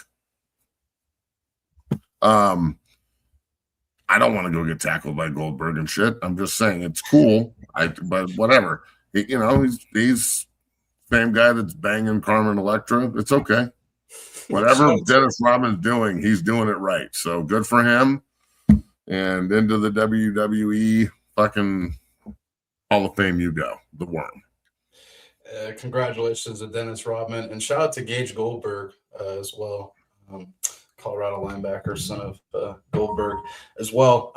I don't want to go get tackled by Goldberg and shit. I'm just saying it's cool. But whatever. He's same guy that's banging Carmen Electra. It's okay. Whatever Dennis Rodman's doing, he's doing it right. So good for him. And into the WWE fucking Hall of Fame you go, the Worm. Congratulations to Dennis Rodman, and shout out to Gage Goldberg as well. Colorado linebacker, son of Goldberg as well.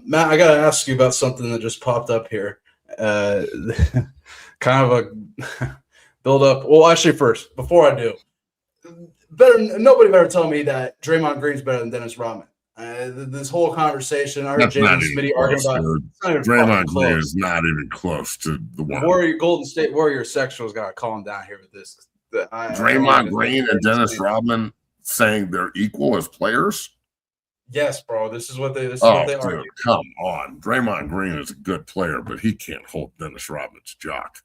Matt, I got to ask you about something that just popped up here. Kind of a build up. Well, actually, first, before I do, nobody better tell me that Draymond Green's better than Dennis Rodman. This whole conversation, I heard Jason Smitty arguing about Draymond Green is not even close to the one. Golden State Warrior sexuals got to calm down here with this. Draymond Green and Dennis Rodman saying they're equal as players? Yes, bro. This is what they Dude, argue. come on. Draymond Green is a good player, but he can't hold Dennis Rodman's jock.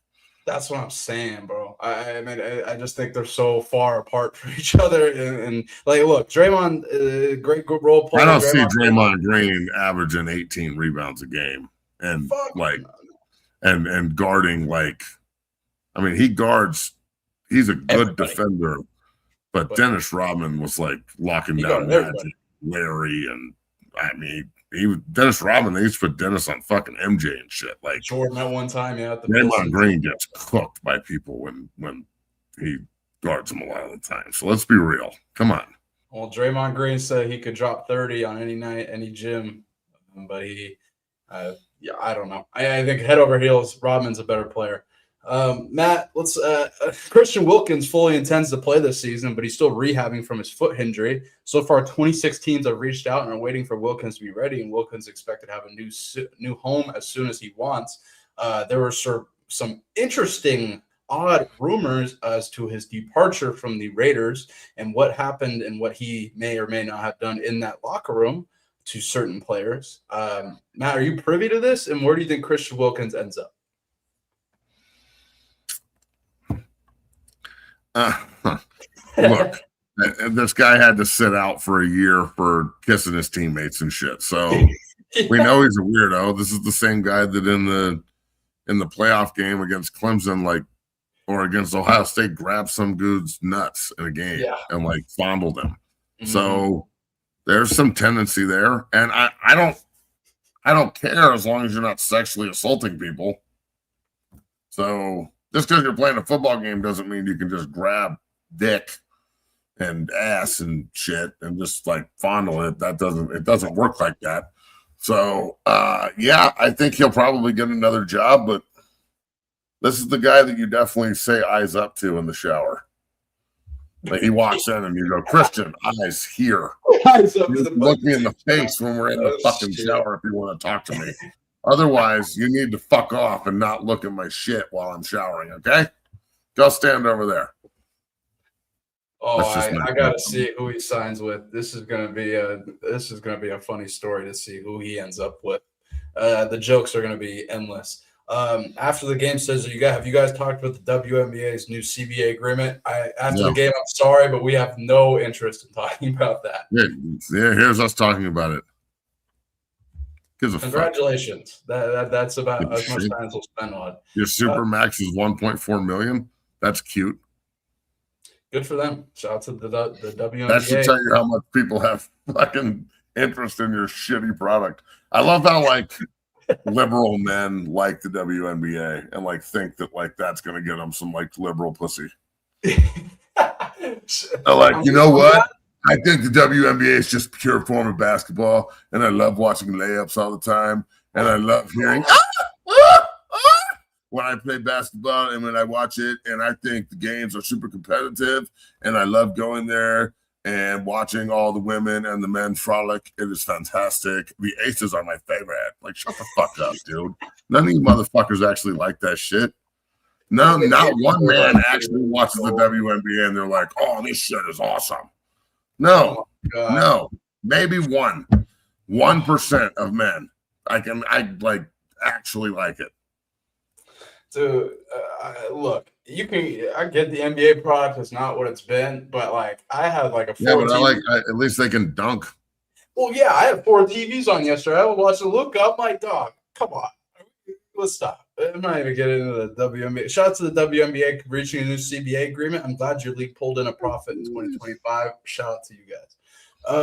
That's what I'm saying, bro. I mean, I just think they're so far apart from each other. And like, look, Draymond, great good role player. I don't see Draymond Green averaging 18 rebounds a game and and guarding like. I mean, he's a good defender, but Dennis Rodman was like locking down Magic, Larry, and I mean. Dennis Rodman, they used to put Dennis on fucking MJ and shit. Like Jordan at one time, Draymond Green gets cooked by people when he guards them a lot of the time. So let's be real. Come on. Well, Draymond Green said he could drop 30 on any night, any gym, but I don't know. I think head over heels, Rodman's a better player. Matt, let's Christian Wilkins fully intends to play this season, but he's still rehabbing from his foot injury. So far, 26 teams have reached out and are waiting for Wilkins to be ready, and Wilkins expected to have a new home as soon as he wants. There were some interesting, odd rumors as to his departure from the Raiders and what happened and what he may or may not have done in that locker room to certain players. Matt, are you privy to this, and where do you think Christian Wilkins ends up? Look, this guy had to sit out for a year for kissing his teammates and shit. So we know he's a weirdo. This is the same guy that in the playoff game against Clemson, or against Ohio State, grabbed some dude's nuts in a game and fondled him. Mm-hmm. So there's some tendency there, and I don't care as long as you're not sexually assaulting people. So. Just because you're playing a football game doesn't mean you can just grab dick and ass and shit and just fondle it. It doesn't work like that. So I think he'll probably get another job, but this is the guy that you definitely say eyes up to in the shower. Like he walks in and you go, Christian, eyes here. Eyes up to the look me in the face when we're in the fucking shower if you want to talk to me. Otherwise, you need to fuck off and not look at my shit while I'm showering, okay? Go stand over there. Oh, I gotta see who he signs with. This is gonna be a funny story to see who he ends up with. The jokes are gonna be endless. After the game says, have you guys talked about the WNBA's new CBA agreement? After the game, I'm sorry, but we have no interest in talking about that. Yeah, here's us talking about it. Congratulations. That's about as much time as we'll spend on it. Your super max is 1.4 million. That's cute. Good for them. Shout out to the WNBA. That should tell you how much people have fucking interest in your shitty product. I love how liberal men like the WNBA and like think that like that's gonna get them some like liberal pussy. Like, you know what? I think the WNBA is just pure form of basketball, and I love watching layups all the time, and I love hearing when I play basketball and when I watch it, and I think the games are super competitive, and I love going there and watching all the women and the men frolic. It is fantastic. The Aces are my favorite. Like, shut the fuck up, dude. None of you motherfuckers actually like that shit. No, not one man actually watches the WNBA and they're like, oh, this shit is awesome. No, no, maybe 1% of men. I like actually like it. Dude, look, I get the NBA product is not what it's been, but like I had like a at least they can dunk. Well, yeah, I had 4 TVs on yesterday. I was watching Luka. I'm like, dog, come on, let's stop. I'm not even getting into the WNBA. Shout out to the WNBA reaching a new CBA agreement. I'm glad your league pulled in a profit in 2025. Shout out to you guys.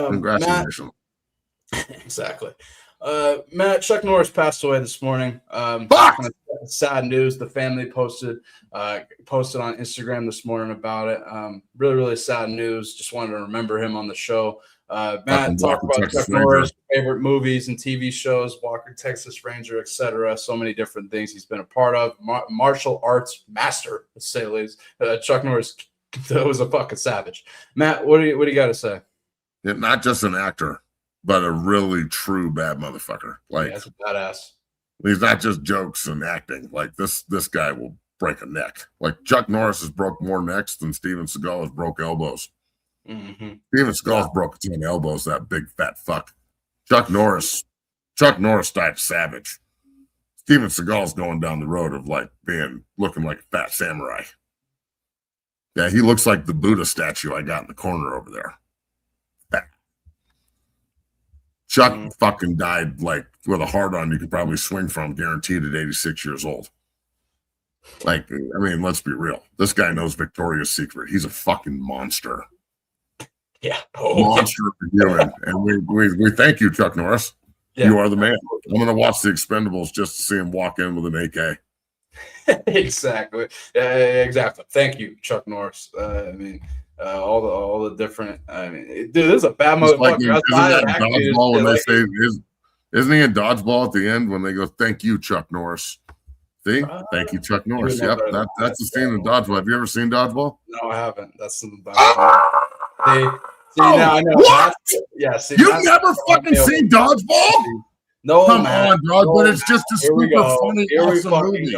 Congratulations. Matt, exactly. Matt, Chuck Norris passed away this morning. Sad news. The family posted on Instagram this morning about it. Really, really sad news. Just wanted to remember him on the show. Matt, talk about Chuck Norris' favorite movies and TV shows, Walker, Texas Ranger, etc. So many different things he's been a part of. Martial arts master, to say the least. Chuck Norris was a fucking savage. Matt, what do you got to say? Yeah, not just an actor, but a really true bad motherfucker. Like, that's a badass. He's not just jokes and acting. Like this guy will break a neck. Like Chuck Norris has broke more necks than Steven Seagal has broke elbows. Mm-hmm. Steven Seagal's broke 10 elbows, that big fat fuck. Chuck Norris died savage. Steven Seagal's going down the road of like looking like a fat samurai. Yeah, he looks like the Buddha statue I got in the corner over there. Fat. Chuck fucking died like with a hard on you could probably swing from, guaranteed at 86 years old. Like, I mean, let's be real. This guy knows Victoria's Secret. He's a fucking monster. Yeah. Monster viewing. And we thank you, Chuck Norris. Yeah. You are the man. I'm going to watch The Expendables just to see him walk in with an AK. Exactly. Exactly. Thank you, Chuck Norris. I mean, all the different. I mean, dude, this is a bad motherfucker. Isn't he in dodgeball at the end when they go, "Thank you, Chuck Norris"? See, thank you, Chuck Norris. Yep, that's the scene in dodgeball. Have you ever seen dodgeball? No, I haven't. That's the. Now I know. What? Yeah. You've never fucking seen dodgeball? No, come on, dog. But it's just a super funny, awesome movie.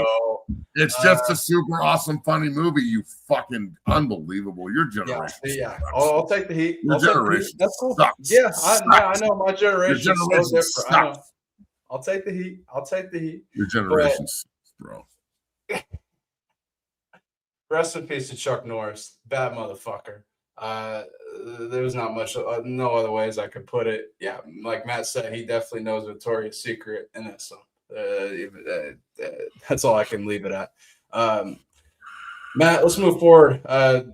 It's just a super awesome, funny movie. You fucking unbelievable. Your generation. Yeah. I'll take the heat. Your generation. That's cool. Sucks. Yeah, I know my generation is so different. Sucks. I know. I'll take the heat. Your generation sucks, bro. Rest in peace to Chuck Norris. Bad motherfucker. There's not much, no other ways I could put it. Yeah, like Matt said, he definitely knows Victoria's Secret, and that's that's all I can leave it at. Matt, let's move forward.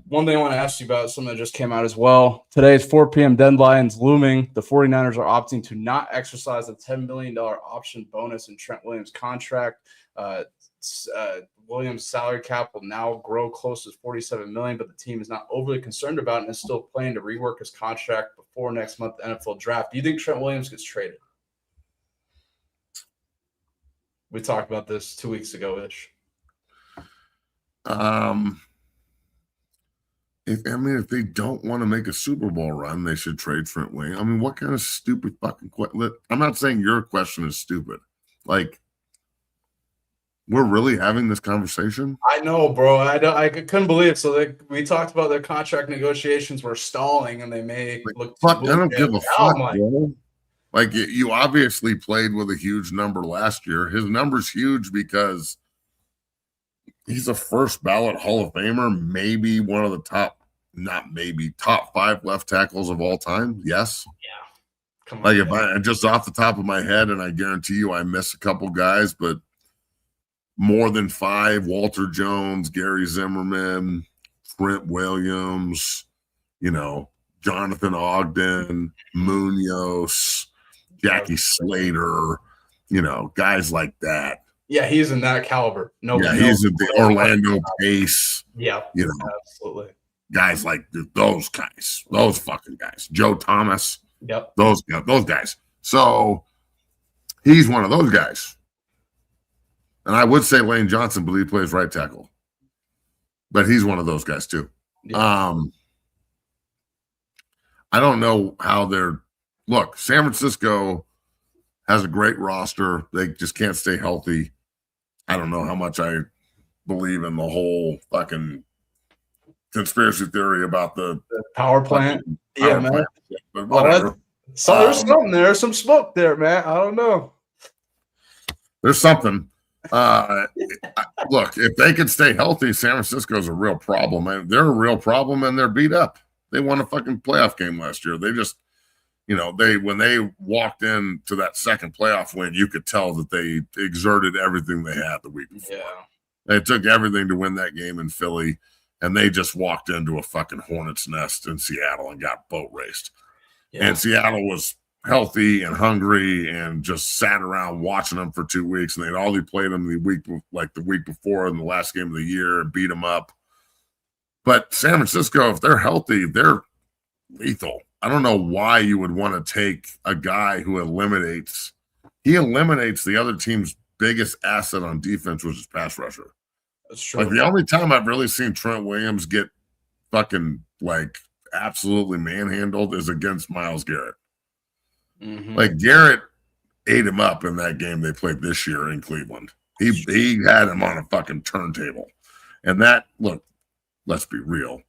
One thing I want to ask you about, something that just came out as well. Today's 4 p.m. deadline's looming. The 49ers are opting to not exercise the $10 million option bonus in Trent Williams' contract. Williams' salary cap will now grow close to $47 million, but the team is not overly concerned about it and is still planning to rework his contract before next month's NFL draft. Do you think Trent Williams gets traded? We talked about this 2 weeks ago-ish. If they don't want to make a Super Bowl run, they should trade Trent Williams. I mean, what kind of stupid fucking question? I'm not saying your question is stupid. Like, we're really having this conversation? I know, bro. I couldn't believe it. So we talked about their contract negotiations were stalling, and they may look. Fuck, I don't give a fuck, bro. Like, you obviously played with a huge number last year. His number's huge because he's a first ballot Hall of Famer, maybe one of the top 5 left tackles of all time. Yes. Yeah. Come on, like, if I just off the top of my head, and I guarantee you I miss a couple guys, but more than 5, Walter Jones, Gary Zimmerman, Trent Williams, Jonathan Ogden, Munoz, Jackie Slater, guys like that. Yeah, he's in that caliber. He's at the Orlando Pace. Yeah, absolutely. Guys like those guys, those fucking guys. Joe Thomas. Yep. Those guys. So he's one of those guys. And I would say Lane Johnson, but he plays right tackle. But he's one of those guys too. Yeah. I don't know how look, San Francisco has a great roster. They just can't stay healthy. I don't know how much I believe in the whole fucking conspiracy theory about the power plant. Power plant. But whatever. So there's something there, some smoke there, man. I don't know. There's something. Look, if they can stay healthy, San Francisco's a real problem. They're a real problem, and they're beat up. They won a fucking playoff game last year. They just, when they walked into that second playoff win, you could tell that they exerted everything they had the week before. Yeah. They took everything to win that game in Philly, and they just walked into a fucking hornet's nest in Seattle and got boat raced. Yeah. And Seattle was healthy and hungry and just sat around watching them for 2 weeks, and they'd already played them the week before in the last game of the year and beat them up. But San Francisco, if they're healthy, they're lethal. I don't know why you would want to take a guy who eliminates the other team's biggest asset on defense, which is pass rusher. That's true. Like the only time I've really seen Trent Williams get fucking absolutely manhandled is against Myles Garrett. Mm-hmm. Like Garrett ate him up in that game they played this year in Cleveland. He had him on a fucking turntable. And that, look, let's be real,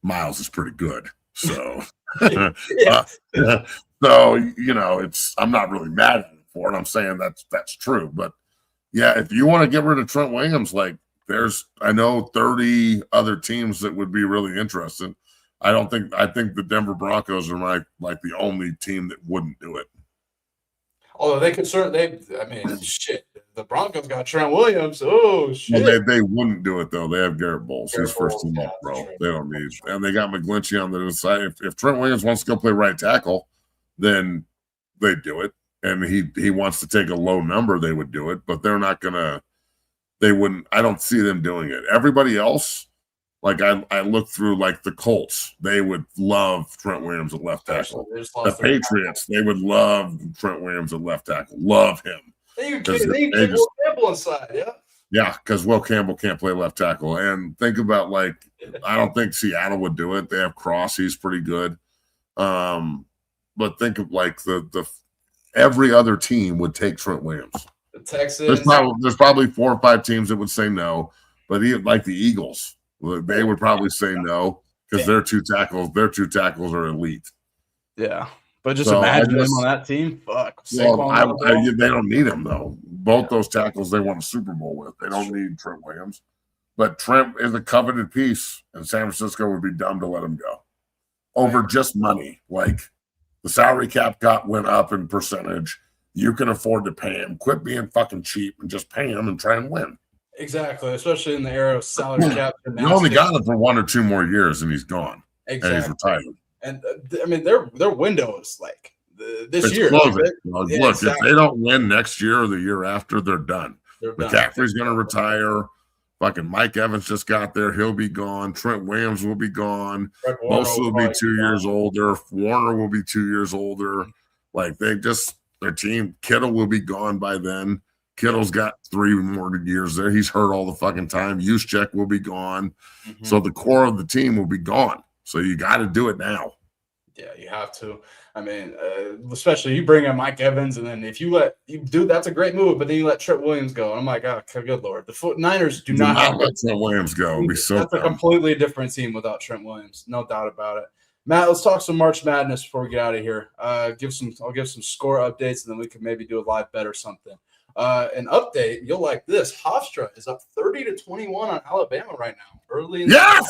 Myles is pretty good. So, I'm not really mad at him for it. I'm saying that's true. But yeah, if you want to get rid of Trent Williams, I know 30 other teams that would be really interested. I think the Denver Broncos are the only team that wouldn't do it. Although they could shit. The Broncos got Trent Williams. Oh shit. Well, they wouldn't do it though. They have Garrett Bowles. He's first team all pro. They don't need, and they got McGlinchey on the other side. If Trent Williams wants to go play right tackle, then they do it. And he wants to take a low number, they would do it. But they're not gonna. They wouldn't. I don't see them doing it. Everybody else. I look through the Colts, they would love Trent Williams at left tackle. The Patriots, they would love Trent Williams at left tackle. Love him. You can Will Campbell inside, yeah. Yeah, because Will Campbell can't play left tackle. And think about I don't think Seattle would do it. They have Cross, he's pretty good. But think of the every other team would take Trent Williams. The Texans. There's probably 4 or 5 teams that would say no, but even the Eagles. They would probably say no because their two tackles are elite. Yeah, but imagine them on that team. Fuck. They don't need him though. Both those tackles they won a Super Bowl with. They don't need Trent Williams. But Trent is a coveted piece, and San Francisco would be dumb to let him go over just money. The salary cap went up in percentage. You can afford to pay him. Quit being fucking cheap and just pay him and try and win. Exactly, especially in the era of salary cap. You only got him for 1 or 2 more years, and he's gone. Exactly, and he's retired. And their window is this it's year. Look, exactly. If they don't win next year or the year after, they're done. McCaffrey's going to retire. Fucking Mike Evans just got there. He'll be gone. Trent Williams will be gone. Most will be 2 years older. Warner will be 2 years older. Their team. Kittle will be gone by then. Kittle's got 3 more years there. He's hurt all the fucking time. Juszczyk will be gone. Mm-hmm. So the core of the team will be gone. So you got to do it now. Yeah, you have to. Especially you bring in Mike Evans, and then if you do, that's a great move. But then you let Trent Williams go. And I'm like, oh, good Lord. The Niners do not let Trent Williams go. It'll be so that's dumb. A completely different team without Trent Williams. No doubt about it. Matt, let's talk some March Madness before we get out of here. I'll give some score updates, and then we can maybe do a live bet or something. An update, you'll like this. Hofstra is up 30-21 on Alabama right now. Early in Yes,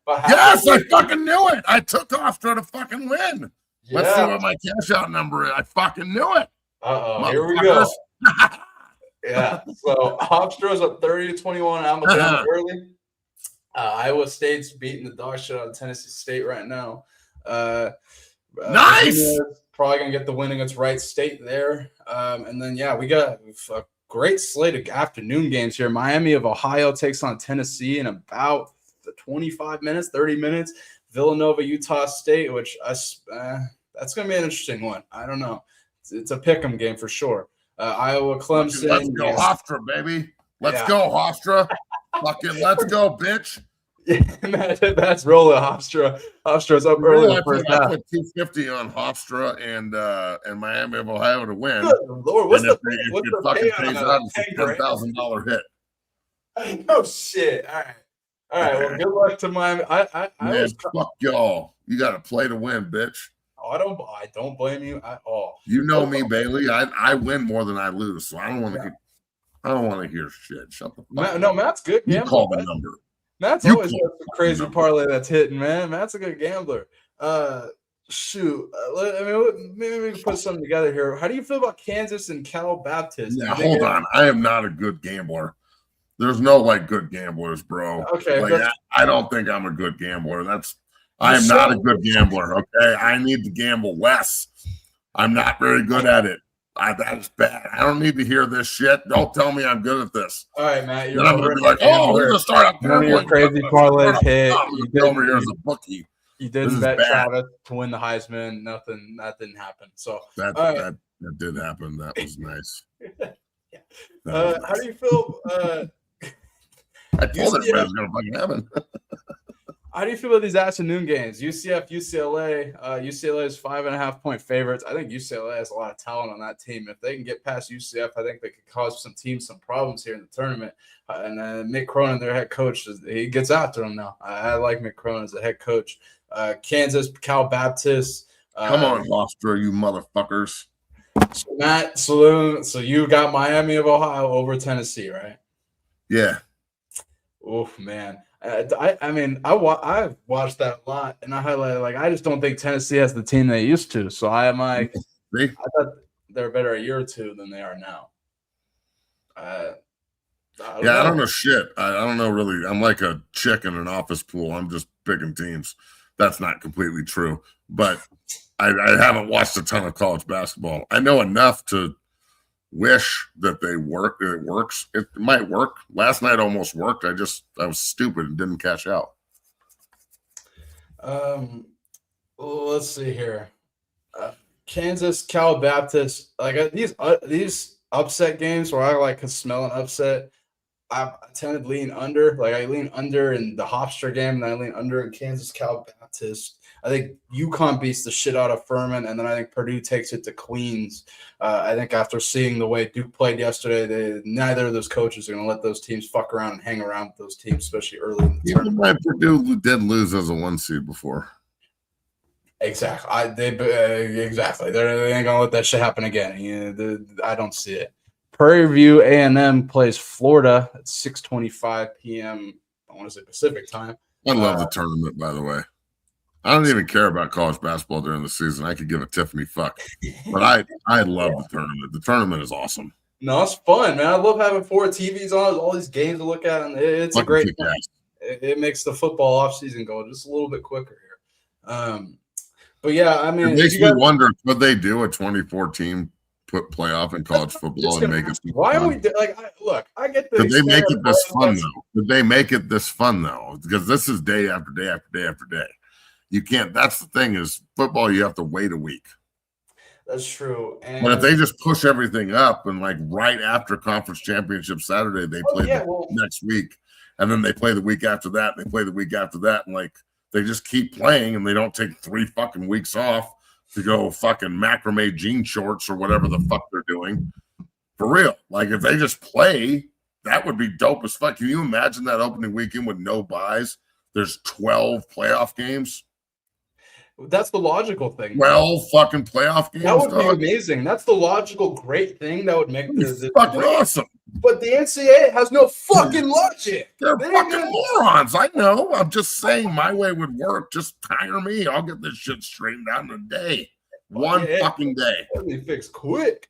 I fucking knew it. I took Hofstra to fucking win. Yeah. Let's see what my cash out number is. I fucking knew it. Here we go. Yeah. So Hofstra's up 30-21 on Alabama early. Iowa State's beating the dog shit out of Tennessee State right now. Nice. Probably going to get the win against Wright State there. And then, yeah, we got a great slate of afternoon games here. Miami of Ohio takes on Tennessee in about 25 minutes, 30 minutes. Villanova, Utah State, which that's going to be an interesting one. I don't know. It's a pick'em game for sure. Iowa, Clemson. Let's go Hofstra, baby. Let's go Hofstra. Fucking let's go, bitch. That's rolling. Hofstra's up early in the first half. I put 250 on Hofstra and Miami of Ohio to win. Good Lord, what's the fucking pays out? It's a $10,000 hit. No shit. All right. Well, good luck to Miami. Man, fuck y'all. You got to play to win, bitch. Oh, I don't blame you at all. You know me, Bailey. I win more than I lose, so I don't want to hear shit. Shut the fuck up. No, Matt's good. You call the number. Matt's always got a crazy parlay that's hitting, man. Matt's a good gambler. Shoot. Maybe we can put something together here. How do you feel about Kansas and Cal Baptist? Yeah, hold on. I am not a good gambler. There's no good gamblers, bro. Okay. I don't think I'm a good gambler. I am not a good gambler. Okay. I need to gamble less. I'm not very good at it. That's bad. I don't need to hear this shit. Don't tell me I'm good at this. All right, Matt. Then I'm gonna be like, we're gonna start up. None of your crazy parlays hit. Over here as a bookie. You didn't bet Travis to win the Heisman. Nothing. That didn't happen. So that did happen. That was nice. How do you feel? I told it was gonna fucking happen. How do you feel about these afternoon games? UCF, UCLA. UCLA is 5.5-point favorites. I think UCLA has a lot of talent on that team. If they can get past UCF, I think they could cause some teams some problems here in the tournament. And Mick Cronin, their head coach, he gets after them now. I like Mick Cronin as a head coach. Kansas, Cal Baptist. Come on, Hofstra, you motherfuckers. Matt, so you got Miami of Ohio over Tennessee, right? Yeah. Oh, man. I've watched that a lot, and I highlighted I just don't think Tennessee has the team they used to. So I thought they're better a year or two than they are now. I don't know shit. I don't know really. I'm like a chick in an office pool. I'm just picking teams. That's not completely true, but I haven't watched a ton of college basketball. I know enough to wish that it works. It might work. Last night almost worked. I was stupid and didn't cash out. Let's see here. Kansas, Cal Baptist, these upset games where I can smell an upset. I tend to lean under. I lean under in the Hofstra game, and I lean under in Kansas, Cal Baptist. I think UConn beats the shit out of Furman, and then I think Purdue takes it to Queens. I think after seeing the way Duke played yesterday, neither of those coaches are going to let those teams fuck around and hang around with those teams, especially early in the tournament. Purdue did lose as a 1 seed before. Exactly. Exactly. They ain't going to let that shit happen again. I don't see it. Prairie View A&M plays Florida at 6:25 p.m. I want to say Pacific time. I love the tournament, by the way. I don't even care about college basketball during the season. I could give a Tiffany fuck. But I love the tournament. The tournament is awesome. No, it's fun, man. I love having 4 TVs on, all these games to look at, and it's a great thing. It makes the football offseason go just a little bit quicker here. But yeah, it makes me wonder, could they do a 24-team playoff in college football and make it? Why are we look? I get the. Did they make it this fun though? Did they make it this fun though? Because this is day after day after day after day. You can't. That's the thing is football. You have to wait a week. That's true. But if they just push everything up and right after conference championship Saturday, they play next week, and then they play the week after that, and they play the week after that, and they just keep playing, and they don't take 3 fucking weeks off to go fucking macrame jean shorts or whatever the fuck they're doing. For real. If they just play, that would be dope as fuck. Can you imagine that opening weekend with no buys? There's 12 playoff games. That's the logical thing. 12 fucking playoff games. That would be amazing. That's the logical great thing that would make this fucking awesome. But the NCAA has no fucking logic. They're fucking morons. I know. I'm just saying my way would work. Just hire me. I'll get this shit straightened out in a day. One fucking day. That'll be fixed quick.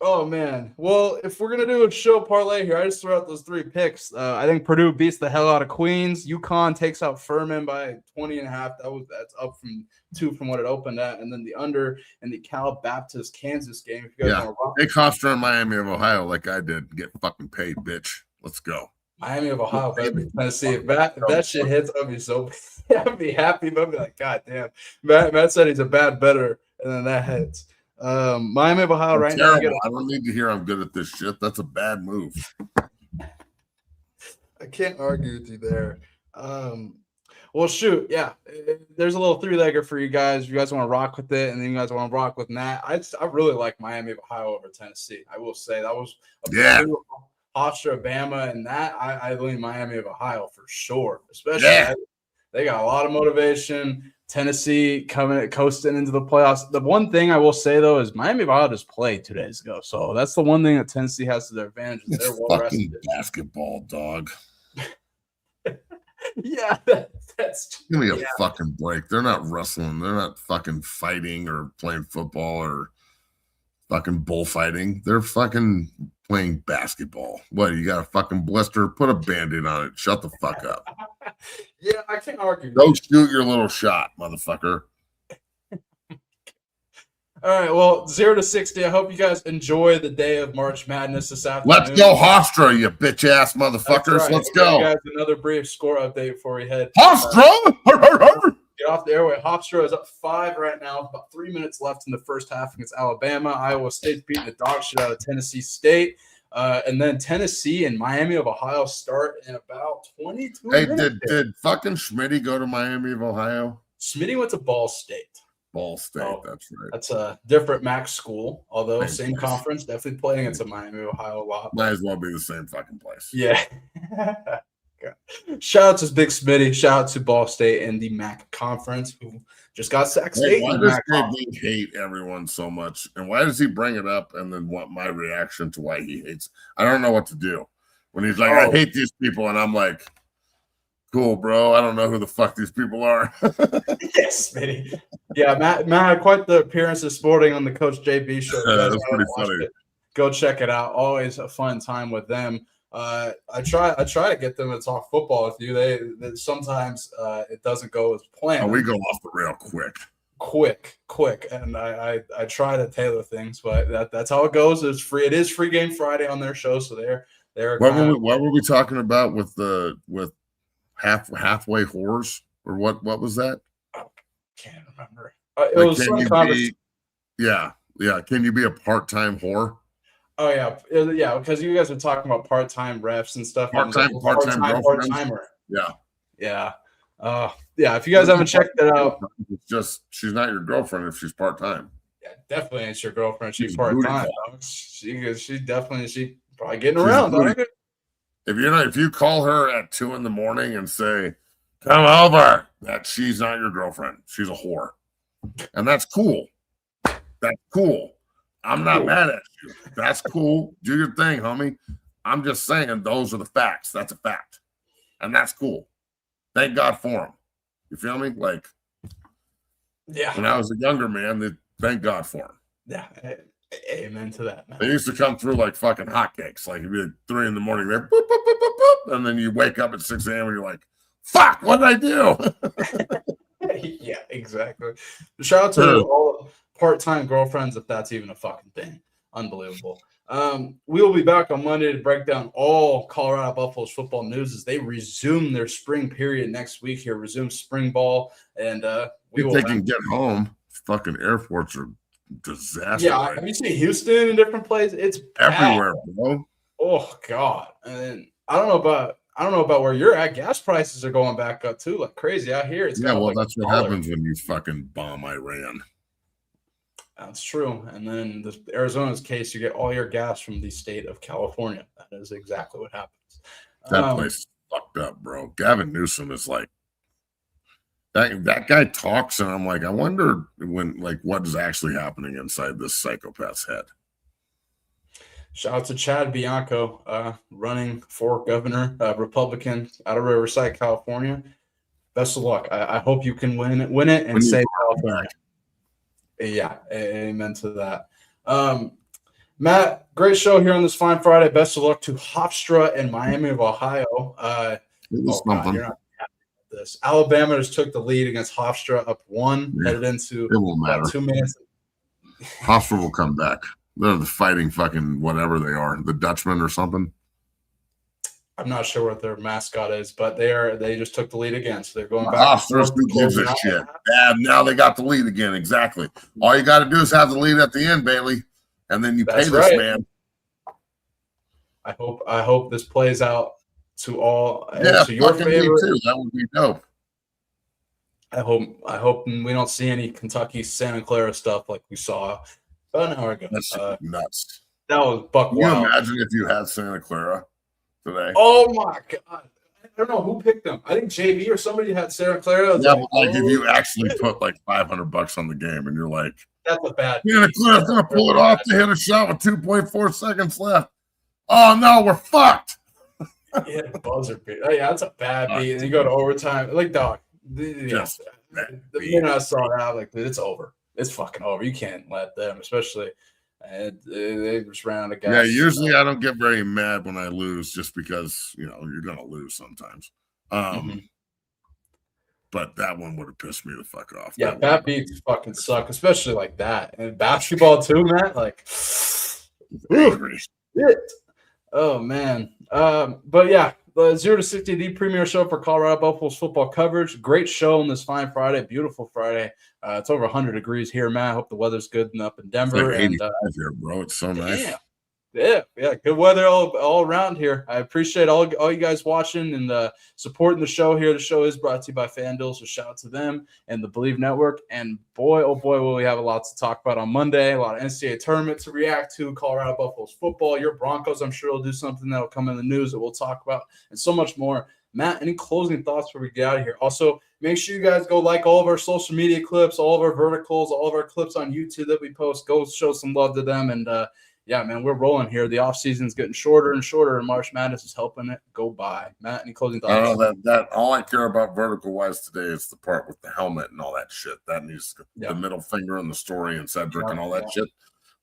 Oh, man. Well, if we're going to do a show parlay here, I just throw out those 3 picks. I think Purdue beats the hell out of Queens. UConn takes out Furman by 20.5. That's up from 2 from what it opened at. And then the under in the Cal Baptist Kansas game. If you guys want to rock. Take Hofstra in Miami of Ohio like I did. Get fucking paid, bitch. Let's go. Miami of Ohio, baby. Tennessee. If that shit hits, I'd be so I'd be happy, but I'd be like, God damn. Matt said he's a bad bettor, and then that hits. Miami of Ohio right now. I don't need to hear I'm good at this shit. That's a bad move. I can't argue with you there. Well, shoot, yeah. There's a little 3-legger for you guys. If you guys want to rock with it, and then you guys want to rock with Matt. I really like Miami of Ohio over Tennessee. I will say that was Hofstra, Bama, and that I lean Miami of Ohio for sure. Especially they got a lot of motivation. Tennessee coasting into the playoffs. The one thing I will say though is Miami of Ohio just played 2 days ago, so that's the one thing that Tennessee has to their advantage. They're well rested. Basketball, dog. Yeah, that's give me a fucking break. They're not wrestling. They're not fucking fighting or playing football or fucking bullfighting. They're fucking playing basketball. What, you got a fucking blister? Put a Band-Aid on it. Shut the fuck up. Yeah, I can't argue. Go shoot your little shot, motherfucker. All right, well, 0 to 60. I hope you guys enjoy the day of March Madness this afternoon. Let's go, Hofstra, you bitch-ass motherfuckers. Right. Let's go. Guys, another brief score update before we head. Hofstra! Get off the airway. Hofstra is up 5 right now. About 3 minutes left in the first half against Alabama. Iowa State's beating the dog shit out of Tennessee State. And then Tennessee and Miami of Ohio start in about 22 minutes. Did fucking Schmitty go to Miami of Ohio? Schmitty went to Ball State. Ball State, that's right. That's a different MAC school, although same conference. Definitely playing against Miami of Ohio a lot. Might as well be the same fucking place. Yeah. Shout out to Big Smitty. Shout out to Ball State and the MAC conference who just got Sac State. Why does he hate everyone so much? And why does he bring it up and then want my reaction to why he hates? I don't know what to do. When he's like, I hate these people, and I'm like, cool, bro. I don't know who the fuck these people are. Yes, Smitty. Yeah, Matt had quite the appearance this morning on the Coach JB show. That's pretty funny. Go check it out. Always a fun time with them. I try to get them to talk football with you. They sometimes it doesn't go as planned. Oh, we go off the rail quick, and I try to tailor things, but that's how it goes. It's free. It is Free Game Friday on their show, so they're. What were we talking about with halfway whores or what was that? Oh, can't remember. It was some conversation. Yeah. Can you be a part-time whore? Oh yeah, because you guys are talking about part-time refs and stuff. Part-timer. Yeah. If you guys haven't checked it out, it's just she's not your girlfriend if she's part-time. Yeah, definitely ain't your girlfriend. She's part-time. She probably getting around. If you call her at 2 a.m. and say, "Come over," that she's not your girlfriend. She's a whore, and that's cool. That's cool. I'm not mad at you. That's cool. Do your thing, homie. I'm just saying those are the facts. That's a fact. And that's cool. Thank God for them. You feel me? Like, when I was a younger man, thank God for them. Yeah. Amen to that, man. They used to come through like fucking hotcakes. Like, it'd be 3 a.m, they're boop, boop, boop, boop, boop, and then you wake up at 6 a.m. and you're like, fuck, what did I do? Yeah, exactly. Shout out to all part-time girlfriends, if that's even a fucking thing. Unbelievable. We will be back on Monday to break down all Colorado Buffaloes football news as they resume their spring period next week here, resume spring ball, and we will. They can get home. Fucking airports are disaster. Yeah, have you seen Houston in different places? It's everywhere, bro. Oh God, and I don't know about where you're at. Gas prices are going back up too, like crazy out here. It's that's what happens when you fucking bomb Iran. That's true. And then Arizona's case, you get all your gas from the state of California. That is exactly what happens. That place is fucked up, bro. Gavin Newsom is like that guy talks, and I'm like, I wonder what is actually happening inside this psychopath's head. Shout out to Chad Bianco, running for governor, Republican out of Riverside, California. Best of luck. I hope you can win it and save California. Yeah, amen to that. Matt, great show here on this fine Friday. Best of luck to Hofstra and Miami of Ohio. It was something. You're not happy with this. Alabama just took the lead against Hofstra up 1, headed into It won't matter. about 2 minutes. Hofstra will come back. They're the fighting fucking whatever they are, the Dutchman or something. I'm not sure what their mascot is, but they just took the lead again. So they're going back. Hofstra's who gives a shit. Yeah, now they got the lead again. Exactly. All you got to do is have the lead at the end, Bailey, and then you pay this man. I hope this plays out to all. Yeah, to your fucking me favor. too. That would be dope. I hope we don't see any Kentucky Santa Clara stuff like we saw about an hour ago. That's nuts. That was buck Can you wild. imagine if you had Santa Clara today? Oh my god! I don't know who picked them. I think JV or somebody had Santa Clara. Yeah, but like if you actually put like $500 on the game and you're like, that's a bad. Santa Clara's gonna pull it off to hit a shot with 2.4 seconds left. Oh no, we're fucked. Yeah, buzzer beat. Oh, yeah, that's a bad beat. And you go to overtime. Like, dog. Just The minute I saw that, like, dude, it's over. It's fucking over. You can't let them, especially they just ran out of gas. Yeah, usually I don't get very mad when I lose just because, you know, you're going to lose sometimes. But that one would have pissed me the fuck off. Yeah, bad beats fucking suck, especially like that. And basketball too, man. Like, shit. Oh, man. But yeah, the 0 to 60, the premier show for Colorado Buffaloes football coverage. Great show on this fine Friday. Beautiful Friday. It's over 100 degrees here, man. I hope the weather's good up in Denver. It's like 85 here, bro. It's so nice. Yeah, good weather all around here. I appreciate all you guys watching and supporting the show here. The show is brought to you by FanDuel, so shout out to them and the Believe Network. And boy, oh boy, will we have a lot to talk about on Monday. A lot of NCAA tournament to react to, Colorado Buffaloes football. Your Broncos, I'm sure, will do something that'll come in the news that we'll talk about, and so much more. Matt, any closing thoughts before we get out of here? Also, make sure you guys go like all of our social media clips, all of our verticals, all of our clips on YouTube that we post. Go show some love to them. And yeah, man, we're rolling here. The off season's getting shorter and shorter, and March Madness is helping it go by. Matt, any closing thoughts? I know that all I care about vertical wise today is the part with the helmet and all that shit. That needs to, the middle finger and the story and Cedric and all that shit.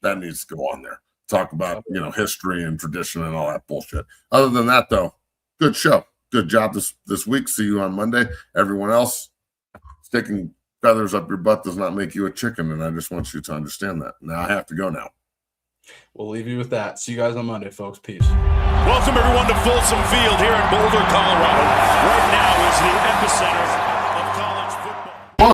That needs to go on there. Talk about history and tradition and all that bullshit. Other than that, though, good show. Good job this week. See you on Monday. Everyone else, sticking feathers up your butt does not make you a chicken, and I just want you to understand that. Now I have to go now. We'll leave you with that. See you guys on Monday, folks. Peace. Welcome, everyone, to Folsom Field here in Boulder, Colorado. Right now is the epicenter